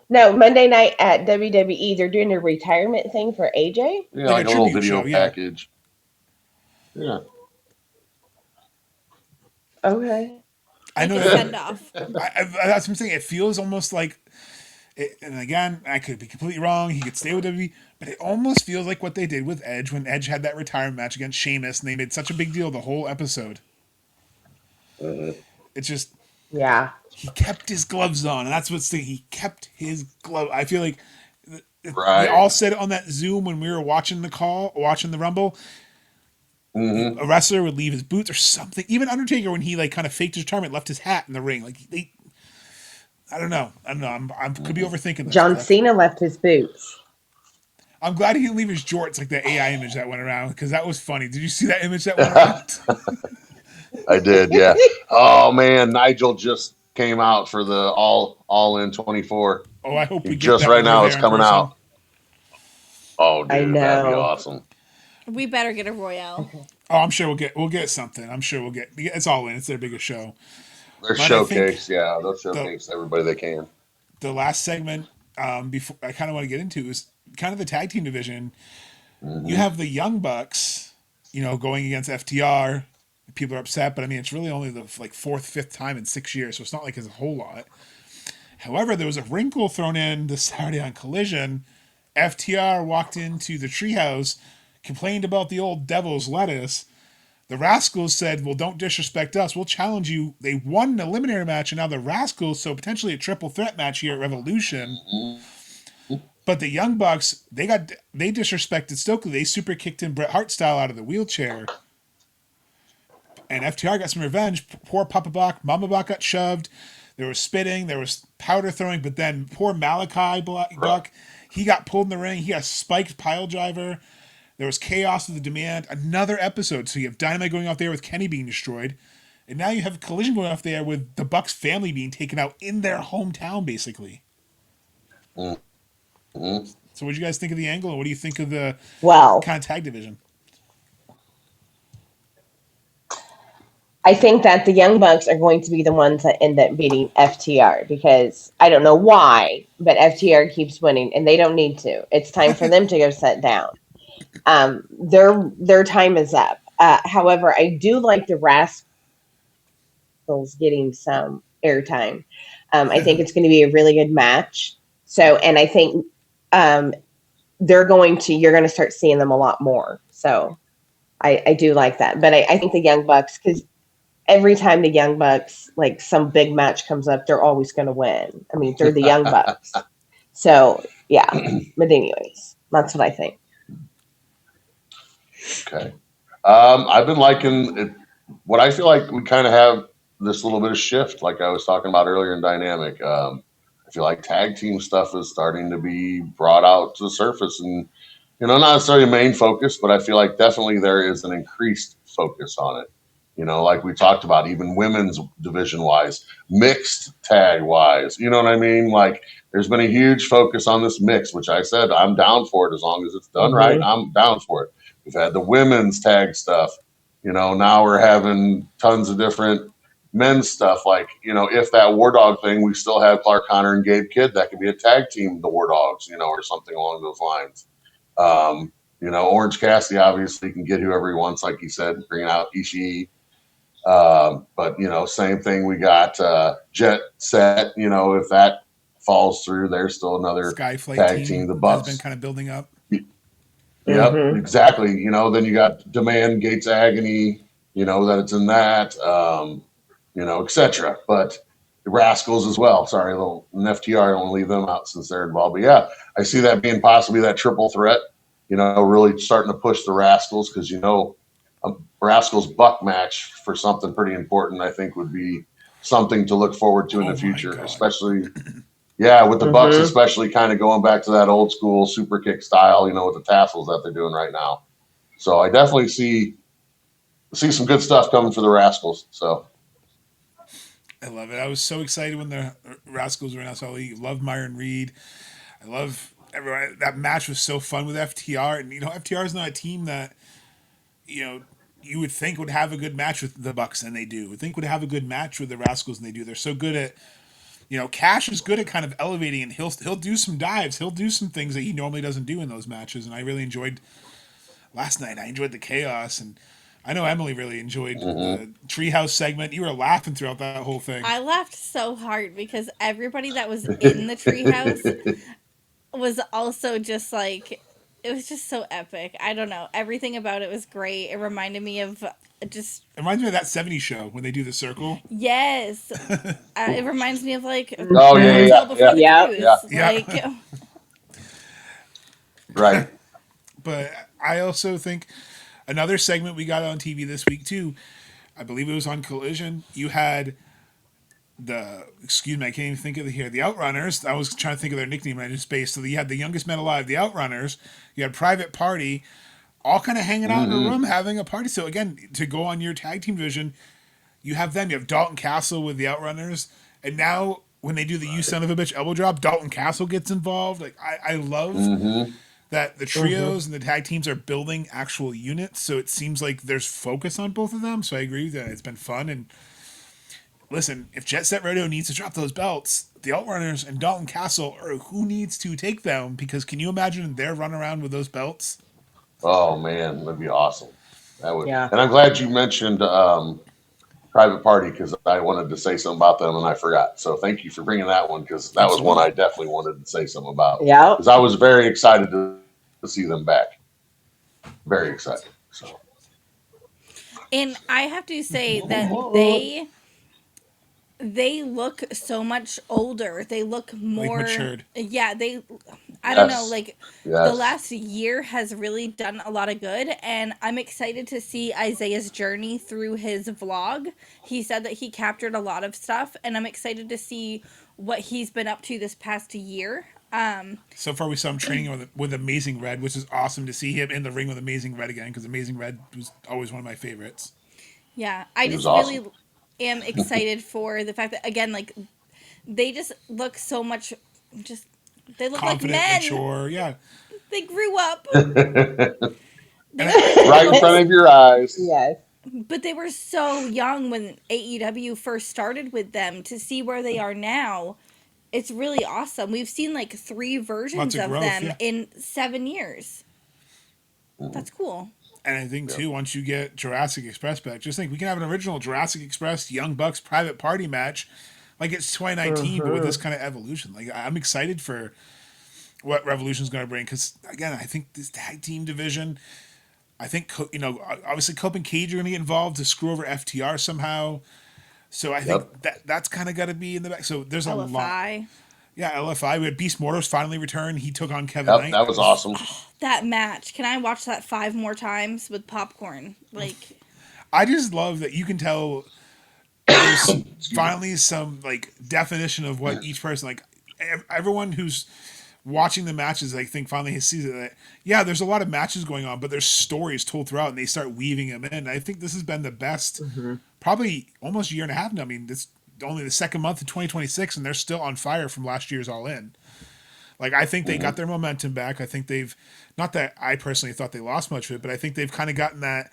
No, Monday night at WWE, they're doing a retirement thing for AJ. Yeah, like a little video package. Yeah. Okay. I know that. That's what I'm saying. It feels almost like, and again, I could be completely wrong. He could stay with WWE, but it almost feels like what they did with Edge when Edge had that retirement match against Sheamus, and they made such a big deal the whole episode. It's just, yeah, he kept his gloves on, and that's what's the he kept his glove. I feel like we all said it on that Zoom when we were watching the Rumble. A wrestler would leave his boots or something. Even Undertaker, when he like kind of faked his retirement, left his hat in the ring. Like I don't know. I could be overthinking this. John Cena left his boots. I'm glad he didn't leave his jorts, like the AI image that went around, because that was funny. Did you see that image that went around? I did, yeah. Oh man, Nigel just came out for the All In 24. Oh, I hope we get just that right now. It's coming out. Oh, dude, I know. that'd be awesome. We better get a Royale. Oh, I'm sure we'll get something. I'm sure it's All In. It's their biggest show. Their showcase, yeah. They'll showcase everybody they can. The last segment, before I kind of want to get into is kind of the tag team division. You have the Young Bucks, going against FTR. People are upset, but I mean, it's really only the 4th, 5th time in 6 years, so it's not like it's a whole lot. However, there was a wrinkle thrown in this Saturday on Collision. FTR walked into the treehouse, complained about the old devil's lettuce. The Rascalz said, well, don't disrespect us. We'll challenge you. They won an eliminator match, and now the Rascalz, so potentially a triple threat match here at Revolution. But the Young Bucks, they disrespected Stokely. They super kicked him Bret Hart style out of the wheelchair. And FTR got some revenge. Poor Papa Buck, Mama Buck got shoved. There was spitting, there was powder throwing, but then poor Malachi Buck, He got pulled in the ring. He got spiked pile driver. There was chaos with the demand. Another episode. So you have Dynamite going off there with Kenny being destroyed. And now you have Collision going off there with the Bucks family being taken out in their hometown, basically. Mm-hmm. So what do you guys think of the angle? And what do you think of the kind of tag division? I think that the Young Bucks are going to be the ones that end up beating FTR because I don't know why, but FTR keeps winning and they don't need to. It's time for them to go sit down. Their time is up. However, I do like the Rascalz getting some airtime. I think it's going to be a really good match. So, and I think you're going to start seeing them a lot more. So I do like that. But I think the Young Bucks, because every time the Young Bucks, like some big match comes up, they're always going to win. I mean, they're the Young Bucks. So, yeah. But anyways, that's what I think. Okay. I've been liking it. What I feel like we kind of have this little bit of shift, like I was talking about earlier in Dynamic. I feel like tag team stuff is starting to be brought out to the surface and, not necessarily a main focus, but I feel like definitely there is an increased focus on it. Like we talked about, even women's division wise, mixed tag wise, you know what I mean? Like there's been a huge focus on this mix, which I said, I'm down for it as long as it's done right. I'm down for it. We've had the women's tag stuff, now we're having tons of different men's stuff. Like, if that War Dog thing, we still have Clark Connor and Gabe Kidd, that could be a tag team, the War Dogs, or something along those lines. Orange Cassidy obviously can get whoever he wants, like he said, bringing out Ishii. But same thing. We got Jet Set. If that falls through, there's still another Skyflight tag team. The Bucks has been kind of building up. Yep, exactly. Then you got Demand, Gates Agony. That it's in that. Etc. But the Rascalz as well. Sorry, little FTR. I don't leave them out since they're involved. But yeah, I see that being possibly that triple threat. Really starting to push the Rascalz because a Rascalz Buck match for something pretty important, I think, would be something to look forward to in the future, especially, with the Bucks, especially kind of going back to that old school super kick style, with the tassels that they're doing right now. So I definitely see some good stuff coming for the Rascalz. So I love it. I was so excited when the Rascalz were in SLE. Love Myron Reed. I love everyone. That match was so fun with FTR, and FTR is not a team that you would think would have a good match with the Bucks, and they do. Would think would have a good match with the Rascalz, and they do. They're so good at, Cash is good at kind of elevating, and he'll do some dives. He'll do some things that he normally doesn't do in those matches, and I really enjoyed last night. I enjoyed the chaos, and I know Emily really enjoyed the Treehouse segment. You were laughing throughout that whole thing. I laughed so hard because everybody that was in the Treehouse was also just like, it was just so epic. I don't know. Everything about it was great. It reminded me of just... It reminds me of that 70s show when they do the circle. Yes. It reminds me of like... Oh, yeah. Like... Right. But I also think another segment we got on TV this week too, I believe it was on Collision, you had I can't even think of the Outrunners. I was trying to think of their nickname and I just spaced. So you had the Youngest Men Alive, the Outrunners, you had Private Party, all kind of hanging out in a room having a party. So again, to go on your tag team division, you have them. You have Dalton Castle with the Outrunners, and now when they do the "You Son of a Bitch" elbow drop, Dalton Castle gets involved. Like I love that the trios and the tag teams are building actual units. So it seems like there's focus on both of them. So I agree with that. It's been fun. And listen, if Jet Set Radio needs to drop those belts, the Outrunners and Dalton Castle are who needs to take them, because can you imagine their run around with those belts? Oh man, that'd be awesome. That would. Yeah. And I'm glad you mentioned Private Party, because I wanted to say something about them and I forgot. So thank you for bringing that one, because that was one I definitely wanted to say something about. Yeah. Because I was very excited to see them back. Very excited. So. And I have to say that they look so much older. They look more matured. Yeah, I don't know, like the last year has really done a lot of good, and I'm excited to see Isaiah's journey through his vlog. He said that he captured a lot of stuff, and I'm excited to see what he's been up to this past year. So far, we saw him training with Amazing Red, which is awesome to see him in the ring with Amazing Red again, because Amazing Red was always one of my favorites. Yeah, I He was just awesome. really am excited for the fact that, again, like, they just look so much, just, they look like Confident, men. mature, yeah. They grew up. They And were like Right in front of your eyes. Yes. but they were so young when AEW first started with them. To see where they are now, it's really awesome. We've seen like 3 versions Lots of of growth, them yeah. in 7 years. That's cool. And I think, too, once you get Jurassic Express back, just think we can have an original Jurassic Express Young Bucks private party match like it's 2019, but with this kind of evolution. Like, I'm excited for what Revolution's going to bring, because, again, I think this tag team division, I think, obviously Cope and Cage are going to get involved to screw over FTR somehow. So I think that's kind of got to be in the back. So there's a lot. LFI. Yeah, LFI. We had Beast Mortals finally return. He took on Kevin Knight. That was awesome. That match. Can I watch that 5 more times with popcorn? Like, I just love that you can tell there's finally some like definition of what each person, like everyone who's watching the matches, I think finally sees it that, yeah, there's a lot of matches going on, but there's stories told throughout, and they start weaving them in. I think this has been the best, probably almost a year and a half now. I mean, this only the second month of 2026, and they're still on fire from last year's All In. Like, I think they got their momentum back. I think they've, not that I personally thought they lost much of it, but I think they've kind of gotten that,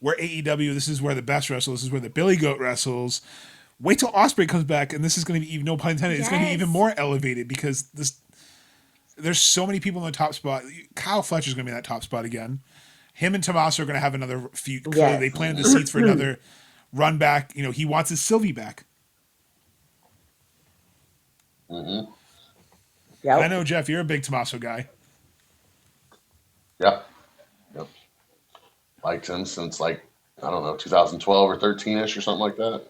where AEW, this is where the best wrestles, this is where the Billy Goat wrestles. Wait till Ospreay comes back, and this is going to be, even no pun intended, it's going to be even more elevated, because there's so many people in the top spot. Kyle Fletcher's going to be in that top spot again. Him and Tommaso are going to have another feud. Yes. They planted the seeds for another run back. He wants his Sylvie back. Mm-hmm. Yep. I know, Jeff, you're a big Tommaso guy. Yep. Liked him since, I don't know, 2012 or 13-ish or something like that.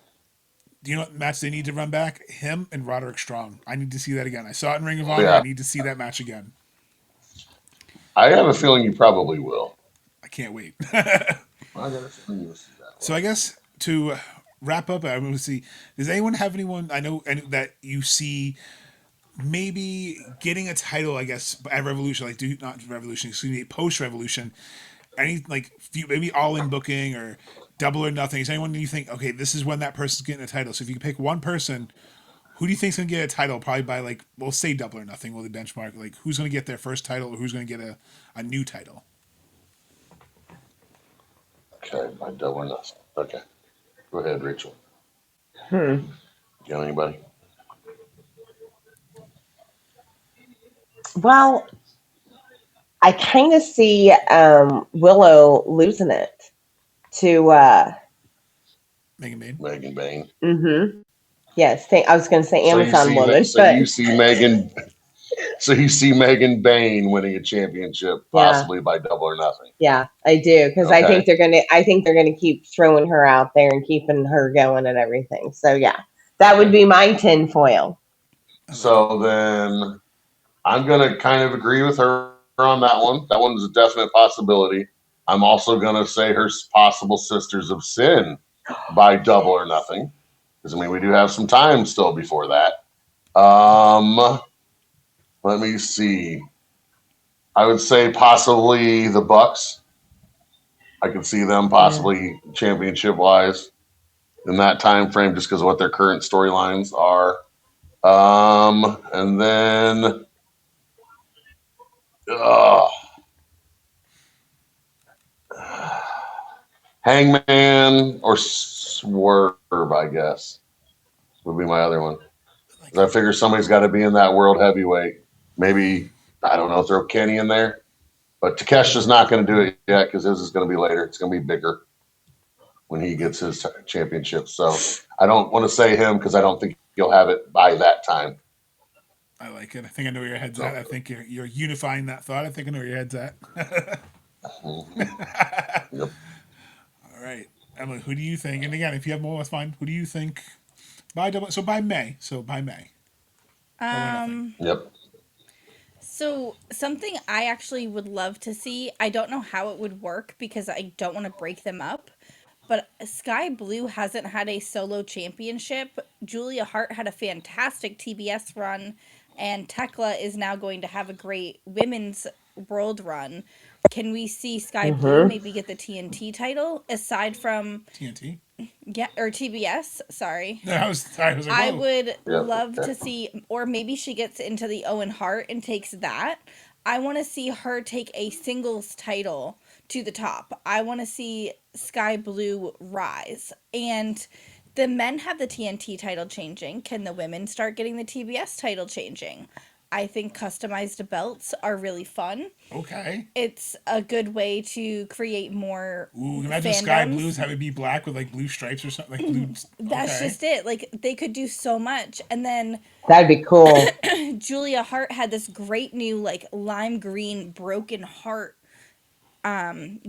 Do you know what match they need to run back? Him and Roderick Strong. I need to see that again. I saw it in Ring of Honor. Yeah. I need to see that match again. I have a feeling you probably will. I can't wait. I got a feeling you'll see that one. So I guess to wrap up, I'm going to see, does anyone have anyone I know that you see maybe getting a title, I guess, at Revolution, not Revolution, excuse me, post-Revolution, any, maybe all-in booking or Double or Nothing? Is anyone you think, okay, this is when that person's getting a title? So if you could pick one person, who do you think's going to get a title? Probably by, we'll say Double or Nothing, will the benchmark, who's going to get their first title, or who's going to get a new title? Okay, by Double or Nothing. Okay. Go ahead, Rachel. Got anybody? Well, I kind of see Willow losing it to Megan Bain. Megan Bain. Mm-hmm. Yes, I was going to say Amazon woman. You see Megan. So you see Megan Bain winning a championship, possibly by Double or Nothing. Yeah, I do, because I think they're gonna keep throwing her out there and keeping her going and everything. So yeah, that would be my tinfoil. So then, I'm gonna kind of agree with her on that one. That one's a definite possibility. I'm also gonna say her possible Sisters of Sin by Double or Nothing, because we do have some time still before that. Let me see. I would say possibly the Bucks. I could see them possibly championship wise in that time frame, just because of what their current storylines are. And then Hangman or Swerve, I guess, would be my other one. I figure somebody's got to be in that world heavyweight. Maybe, I don't know, throw Kenny in there. But Takesha's not going to do it yet, because his is going to be later. It's going to be bigger when he gets his championship. So I don't want to say him, because I don't think he'll have it by that time. I like it. I think I know where your head's at. I think you're unifying that thought. I think I know where your head's at. Yep. All right. Emily, who do you think? And again, if you have more, that's fine. Who do you think by May? By May. Yep. So something I actually would love to see, I don't know how it would work because I don't want to break them up, but Sky Blue hasn't had a solo championship. Julia Hart had a fantastic TBS run and Tekla is now going to have a great women's world run. Can we see Sky Blue maybe get the TNT title aside from TNT? Yeah, or TBS, sorry. No, I was like, I whoa. would love to see, or maybe she gets into the Owen Hart and takes that. I want to see her take a singles title to the top. I want to see Sky Blue rise. And the men have the TNT title changing. Can the women start getting the TBS title changing? I think customized belts are really fun. Okay. It's a good way to create more imagine fandoms. Sky Blues have it be black with like blue stripes or something. Like blue. That's just it. Like they could do so much. And then That'd be cool. Julia Hart had this great new like lime green broken heart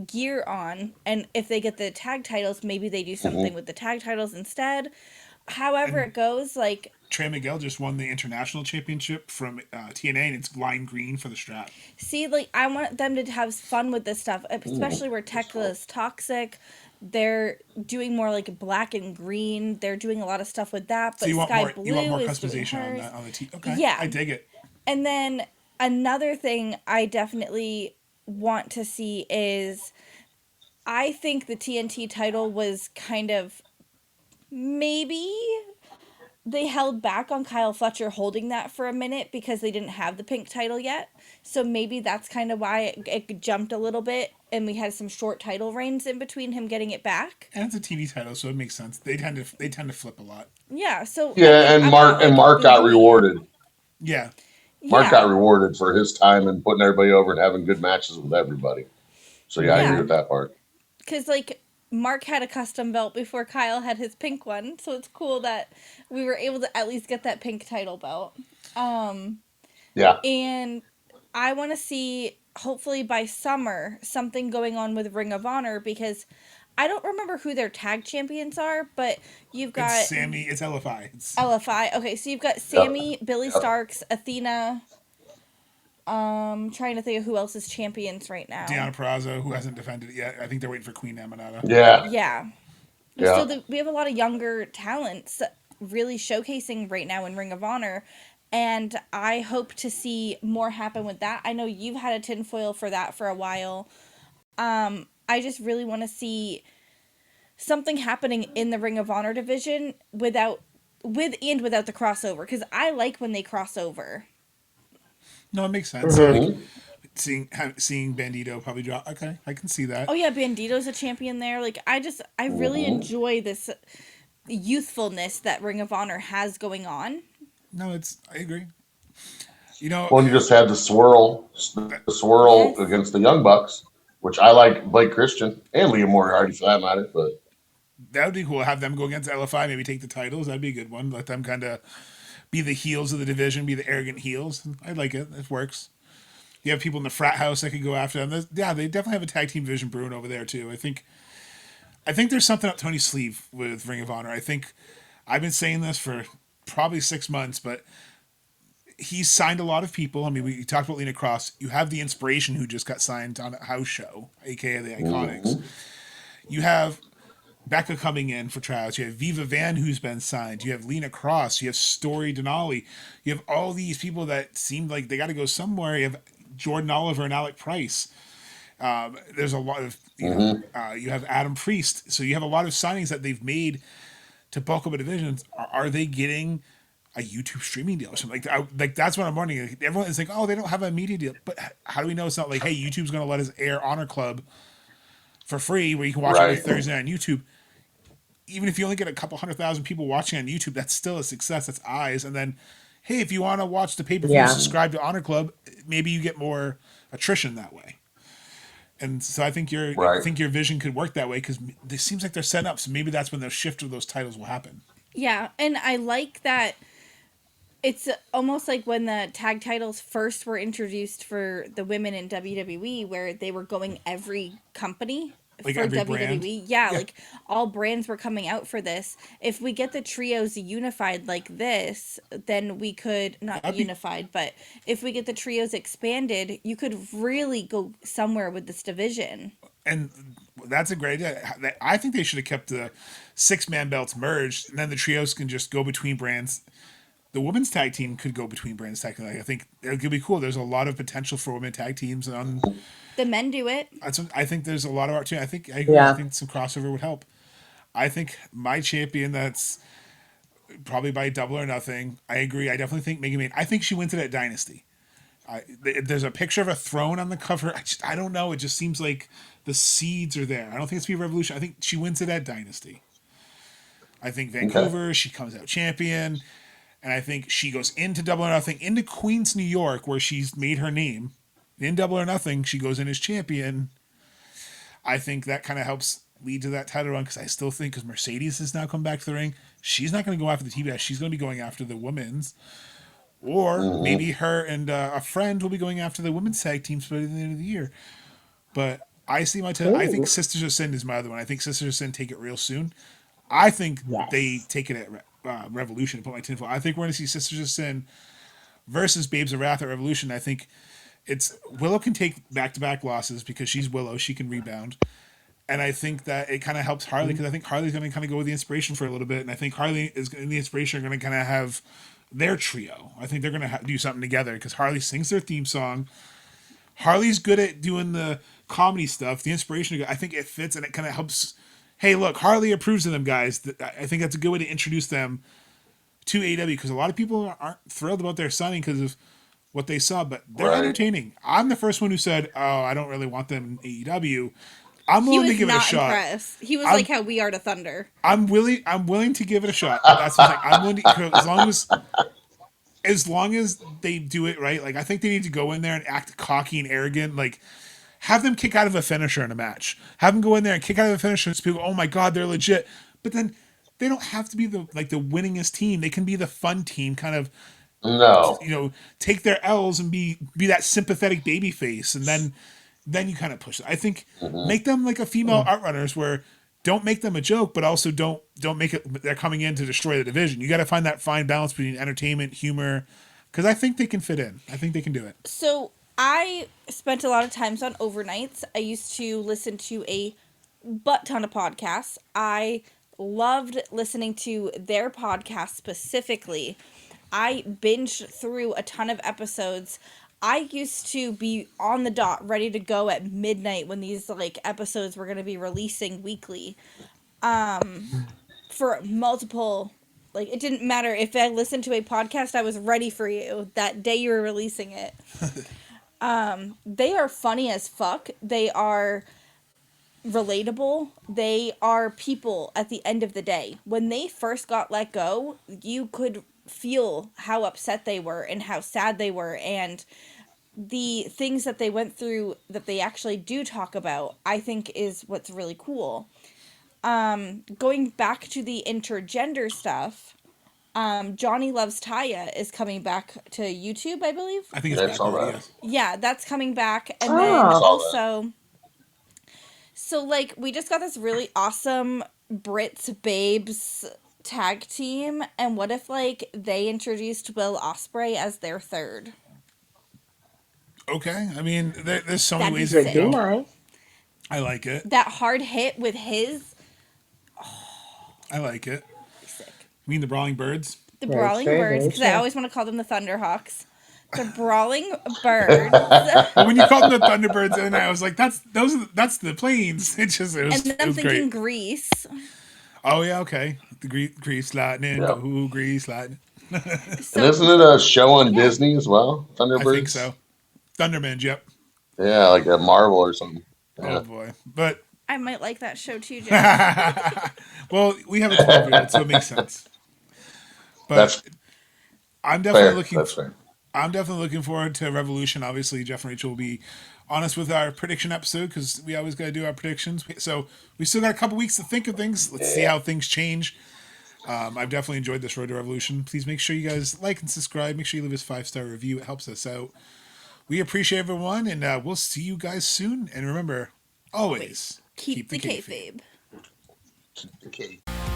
gear on, and if they get the tag titles, maybe they do something with the tag titles instead. However it goes, like Trey Miguel just won the international championship from TNA, and it's lime green for the strap. See, like I want them to have fun with this stuff, especially where Tekla is toxic. They're doing more like black and green. They're doing a lot of stuff with that. But So Sky Blue you want more is doing customization on hers. that on the team? Okay, Yeah. I dig it. And then another thing I definitely want to see is I think the TNT title was kind of maybe they held back on Kyle Fletcher holding that for a minute because they didn't have the pink title yet. So maybe that's kind of why it jumped a little bit and we had some short title reigns in between him getting it back. And it's a TV title, so it makes sense. They tend to flip a lot. Yeah, so Yeah, and Mark got rewarded. Yeah. Mark got rewarded for his time and putting everybody over and having good matches with everybody. So I agree with that part. Because like Mark had a custom belt before Kyle had his pink one, so it's cool that we were able to at least get that pink title belt. Yeah. And I want to see, hopefully by summer, something going on with Ring of Honor, because I don't remember who their tag champions are, but you've got... It's Sammy, it's LFI. LFI, okay, so you've got Sammy, Billy Starks, Athena... trying to think of who else is champions right now. Deonna Purrazzo, who hasn't defended it yet. I think they're waiting for Queen Amanada. Yeah. So we have a lot of younger talents really showcasing right now in Ring of Honor, and I hope to see more happen with that. I know you've had a tinfoil for that for a while. I just really want to see something happening in the Ring of Honor division without the crossover, because I like when they cross over. No, it makes sense. Like, seeing Bandito probably drop. Okay, I can see that. Oh yeah, Bandito's a champion there. Like I really enjoy this youthfulness that Ring of Honor has going on. No, I agree. You just had the swirl against the Young Bucks, which I like Blake Christian and Liam Moriarty for that matter. But that would be cool. Have them go against LFI, maybe take the titles. That'd be a good one. Let them kind of be the heels of the division, be the arrogant heels. I like it. It works. You have people in the frat house that could go after them. They definitely have a tag team division brewing over there too. I think there's something up Tony's sleeve with Ring of Honor. I think I've been saying this for probably 6 months, but he's signed a lot of people. I mean, we talked about Lena Cross. You have the Inspiration who just got signed on a house show, aka the Iconics. You have Becca coming in for tryouts. You have Viva Van who's been signed. You have Lena Cross. You have Story Denali. You have all these people that seem like they got to go somewhere. You have Jordan Oliver and Alec Price. There's a lot of you have Adam Priest. So you have a lot of signings that they've made to bulk up a division. Are they getting a YouTube streaming deal or something like that's what I'm wondering. Everyone is like, oh, they don't have a media deal, but how do we know it's not like, hey, YouTube's going to let us air Honor Club for free where you can watch it every Thursday on YouTube? Even if you only get a couple 100,000 people watching on YouTube, that's still a success. That's eyes. And then, hey, if you want to watch the pay-per-view, subscribe to Honor Club, maybe you get more attrition that way. And so I think your vision could work that way, because it seems like they're set up. So maybe that's when the shift of those titles will happen. Yeah, and I like that it's almost like when the tag titles first were introduced for the women in WWE, where they were going every company. Like for every WWE. brand? Yeah, like all brands were coming out for this. If we get the trios unified like this, then we could, but if we get the trios expanded, you could really go somewhere with this division. And that's a great idea. I think they should have kept the 6-man belts merged, and then the trios can just go between brands. the women's tag team could go between brands technically. I think it could be cool. There's a lot of potential for women tag teams on. The men do it. I think there's a lot of opportunity. I agree. I think some crossover would help. I think my champion, that's probably by Double or Nothing. I agree. I definitely think Megan Main. I think she wins it at Dynasty. There's a picture of a throne on the cover. I don't know. It just seems like the seeds are there. I don't think it's be Revolution. I think she wins it at Dynasty. I think Vancouver, she comes out champion. And I think she goes into Double or Nothing, into Queens, New York, where she's made her name. In Double or Nothing, she goes in as champion. I think that kind of helps lead to that title run, because I still think, because Mercedes has now come back to the ring, she's not going to go after the TBS. She's going to be going after the women's. Or maybe her and a friend will be going after the women's tag teams by the end of the year. But I see my title. I think Sisters of Sin is my other one. I think Sisters of Sin take it real soon. I think they take it at Revolution. Put my tinfoil. I think we're going to see Sisters of Sin versus Babes of Wrath at Revolution. I think it's Willow can take back-to-back losses because she's Willow. She can rebound. And I think that it kind of helps Harley, because I think Harley's going to kind of go with the inspiration for a little bit. And I think Harley is in the inspiration are going to kind of have their trio. I think they're going to do something together, because Harley sings their theme song. Harley's good at doing the comedy stuff. The inspiration, I think it fits, and it kind of helps. Hey, look, Harley approves of them, guys. I think that's a good way to introduce them to AEW, because a lot of people aren't thrilled about their signing because of what they saw, but they're entertaining. I'm the first one who said, "Oh, I don't really want them in AEW." I'm willing to give it a shot. Impressed. He was like how we are to Thunder. I'm willing to give it a shot. That's the thing. I'm willing to, as long as they do it right. Like, I think they need to go in there and act cocky and arrogant. Like, have them kick out of a finisher in a match. Have them go in there and kick out of a finisher, and people, oh my god, they're legit. But then they don't have to be the winningest team. They can be the fun team, kind of. No. Take their L's and be that sympathetic baby face, and then you kind of push it. I think make them like a female art runners, where don't make them a joke, but also don't make it they're coming in to destroy the division. You got to find that fine balance between entertainment, humor, because I think they can fit in. I think they can do it. So I spent a lot of times on overnights. I used to listen to a butt ton of podcasts. I loved listening to their podcast specifically. I binged through a ton of episodes. I used to be on the dot, ready to go at midnight when these episodes were going to be releasing weekly. For multiple, it didn't matter if I listened to a podcast, I was ready for you that day you were releasing it. They are funny as fuck. They are relatable. They are people at the end of the day. When they first got let go, you could feel how upset they were and how sad they were, and the things that they went through that they actually do talk about, I think, is what's really cool. Going back to the intergender stuff, Johnny Loves Taya is coming back to YouTube, I believe. I think it's back already. Yeah, that's coming back. And then also, so we just got this really awesome Brits Babes tag team, and what if they introduced Will Ospreay as their third? Okay, I mean, there's so many ways to go. Nice. I like it. That hard hit with his. I like it. Sick. You mean the Brawling Birds? The Brawling Birds, because I always want to call them the Thunderhawks. The Brawling Birds. Well, when you called them the Thunderbirds, and I was like, that's the planes. It was and then I'm thinking great. Grease. Oh yeah, okay. The Grease Lightning. Yep. Ooh, Grease Lightning. So, and isn't it a show on Disney as well? Thunderbirds? I think so. Thunderman, yep. Yeah, like a Marvel or something. Yeah. Oh boy. But I might like that show too, Jeff. Well, we have a 12-year-old, so it makes sense. But I'm definitely I'm definitely looking forward to Revolution. Obviously, Jeff and Rachel will be honest with our prediction episode, because we always got to do our predictions. So we still got a couple weeks to think of things. Let's see how things change. I've definitely enjoyed this Road to Revolution. Please make sure you guys like and subscribe. Make sure you leave us a 5-star review. It helps us out. We appreciate everyone, and we'll see you guys soon. And remember, always keep the kayfabe. Keep the kayfabe.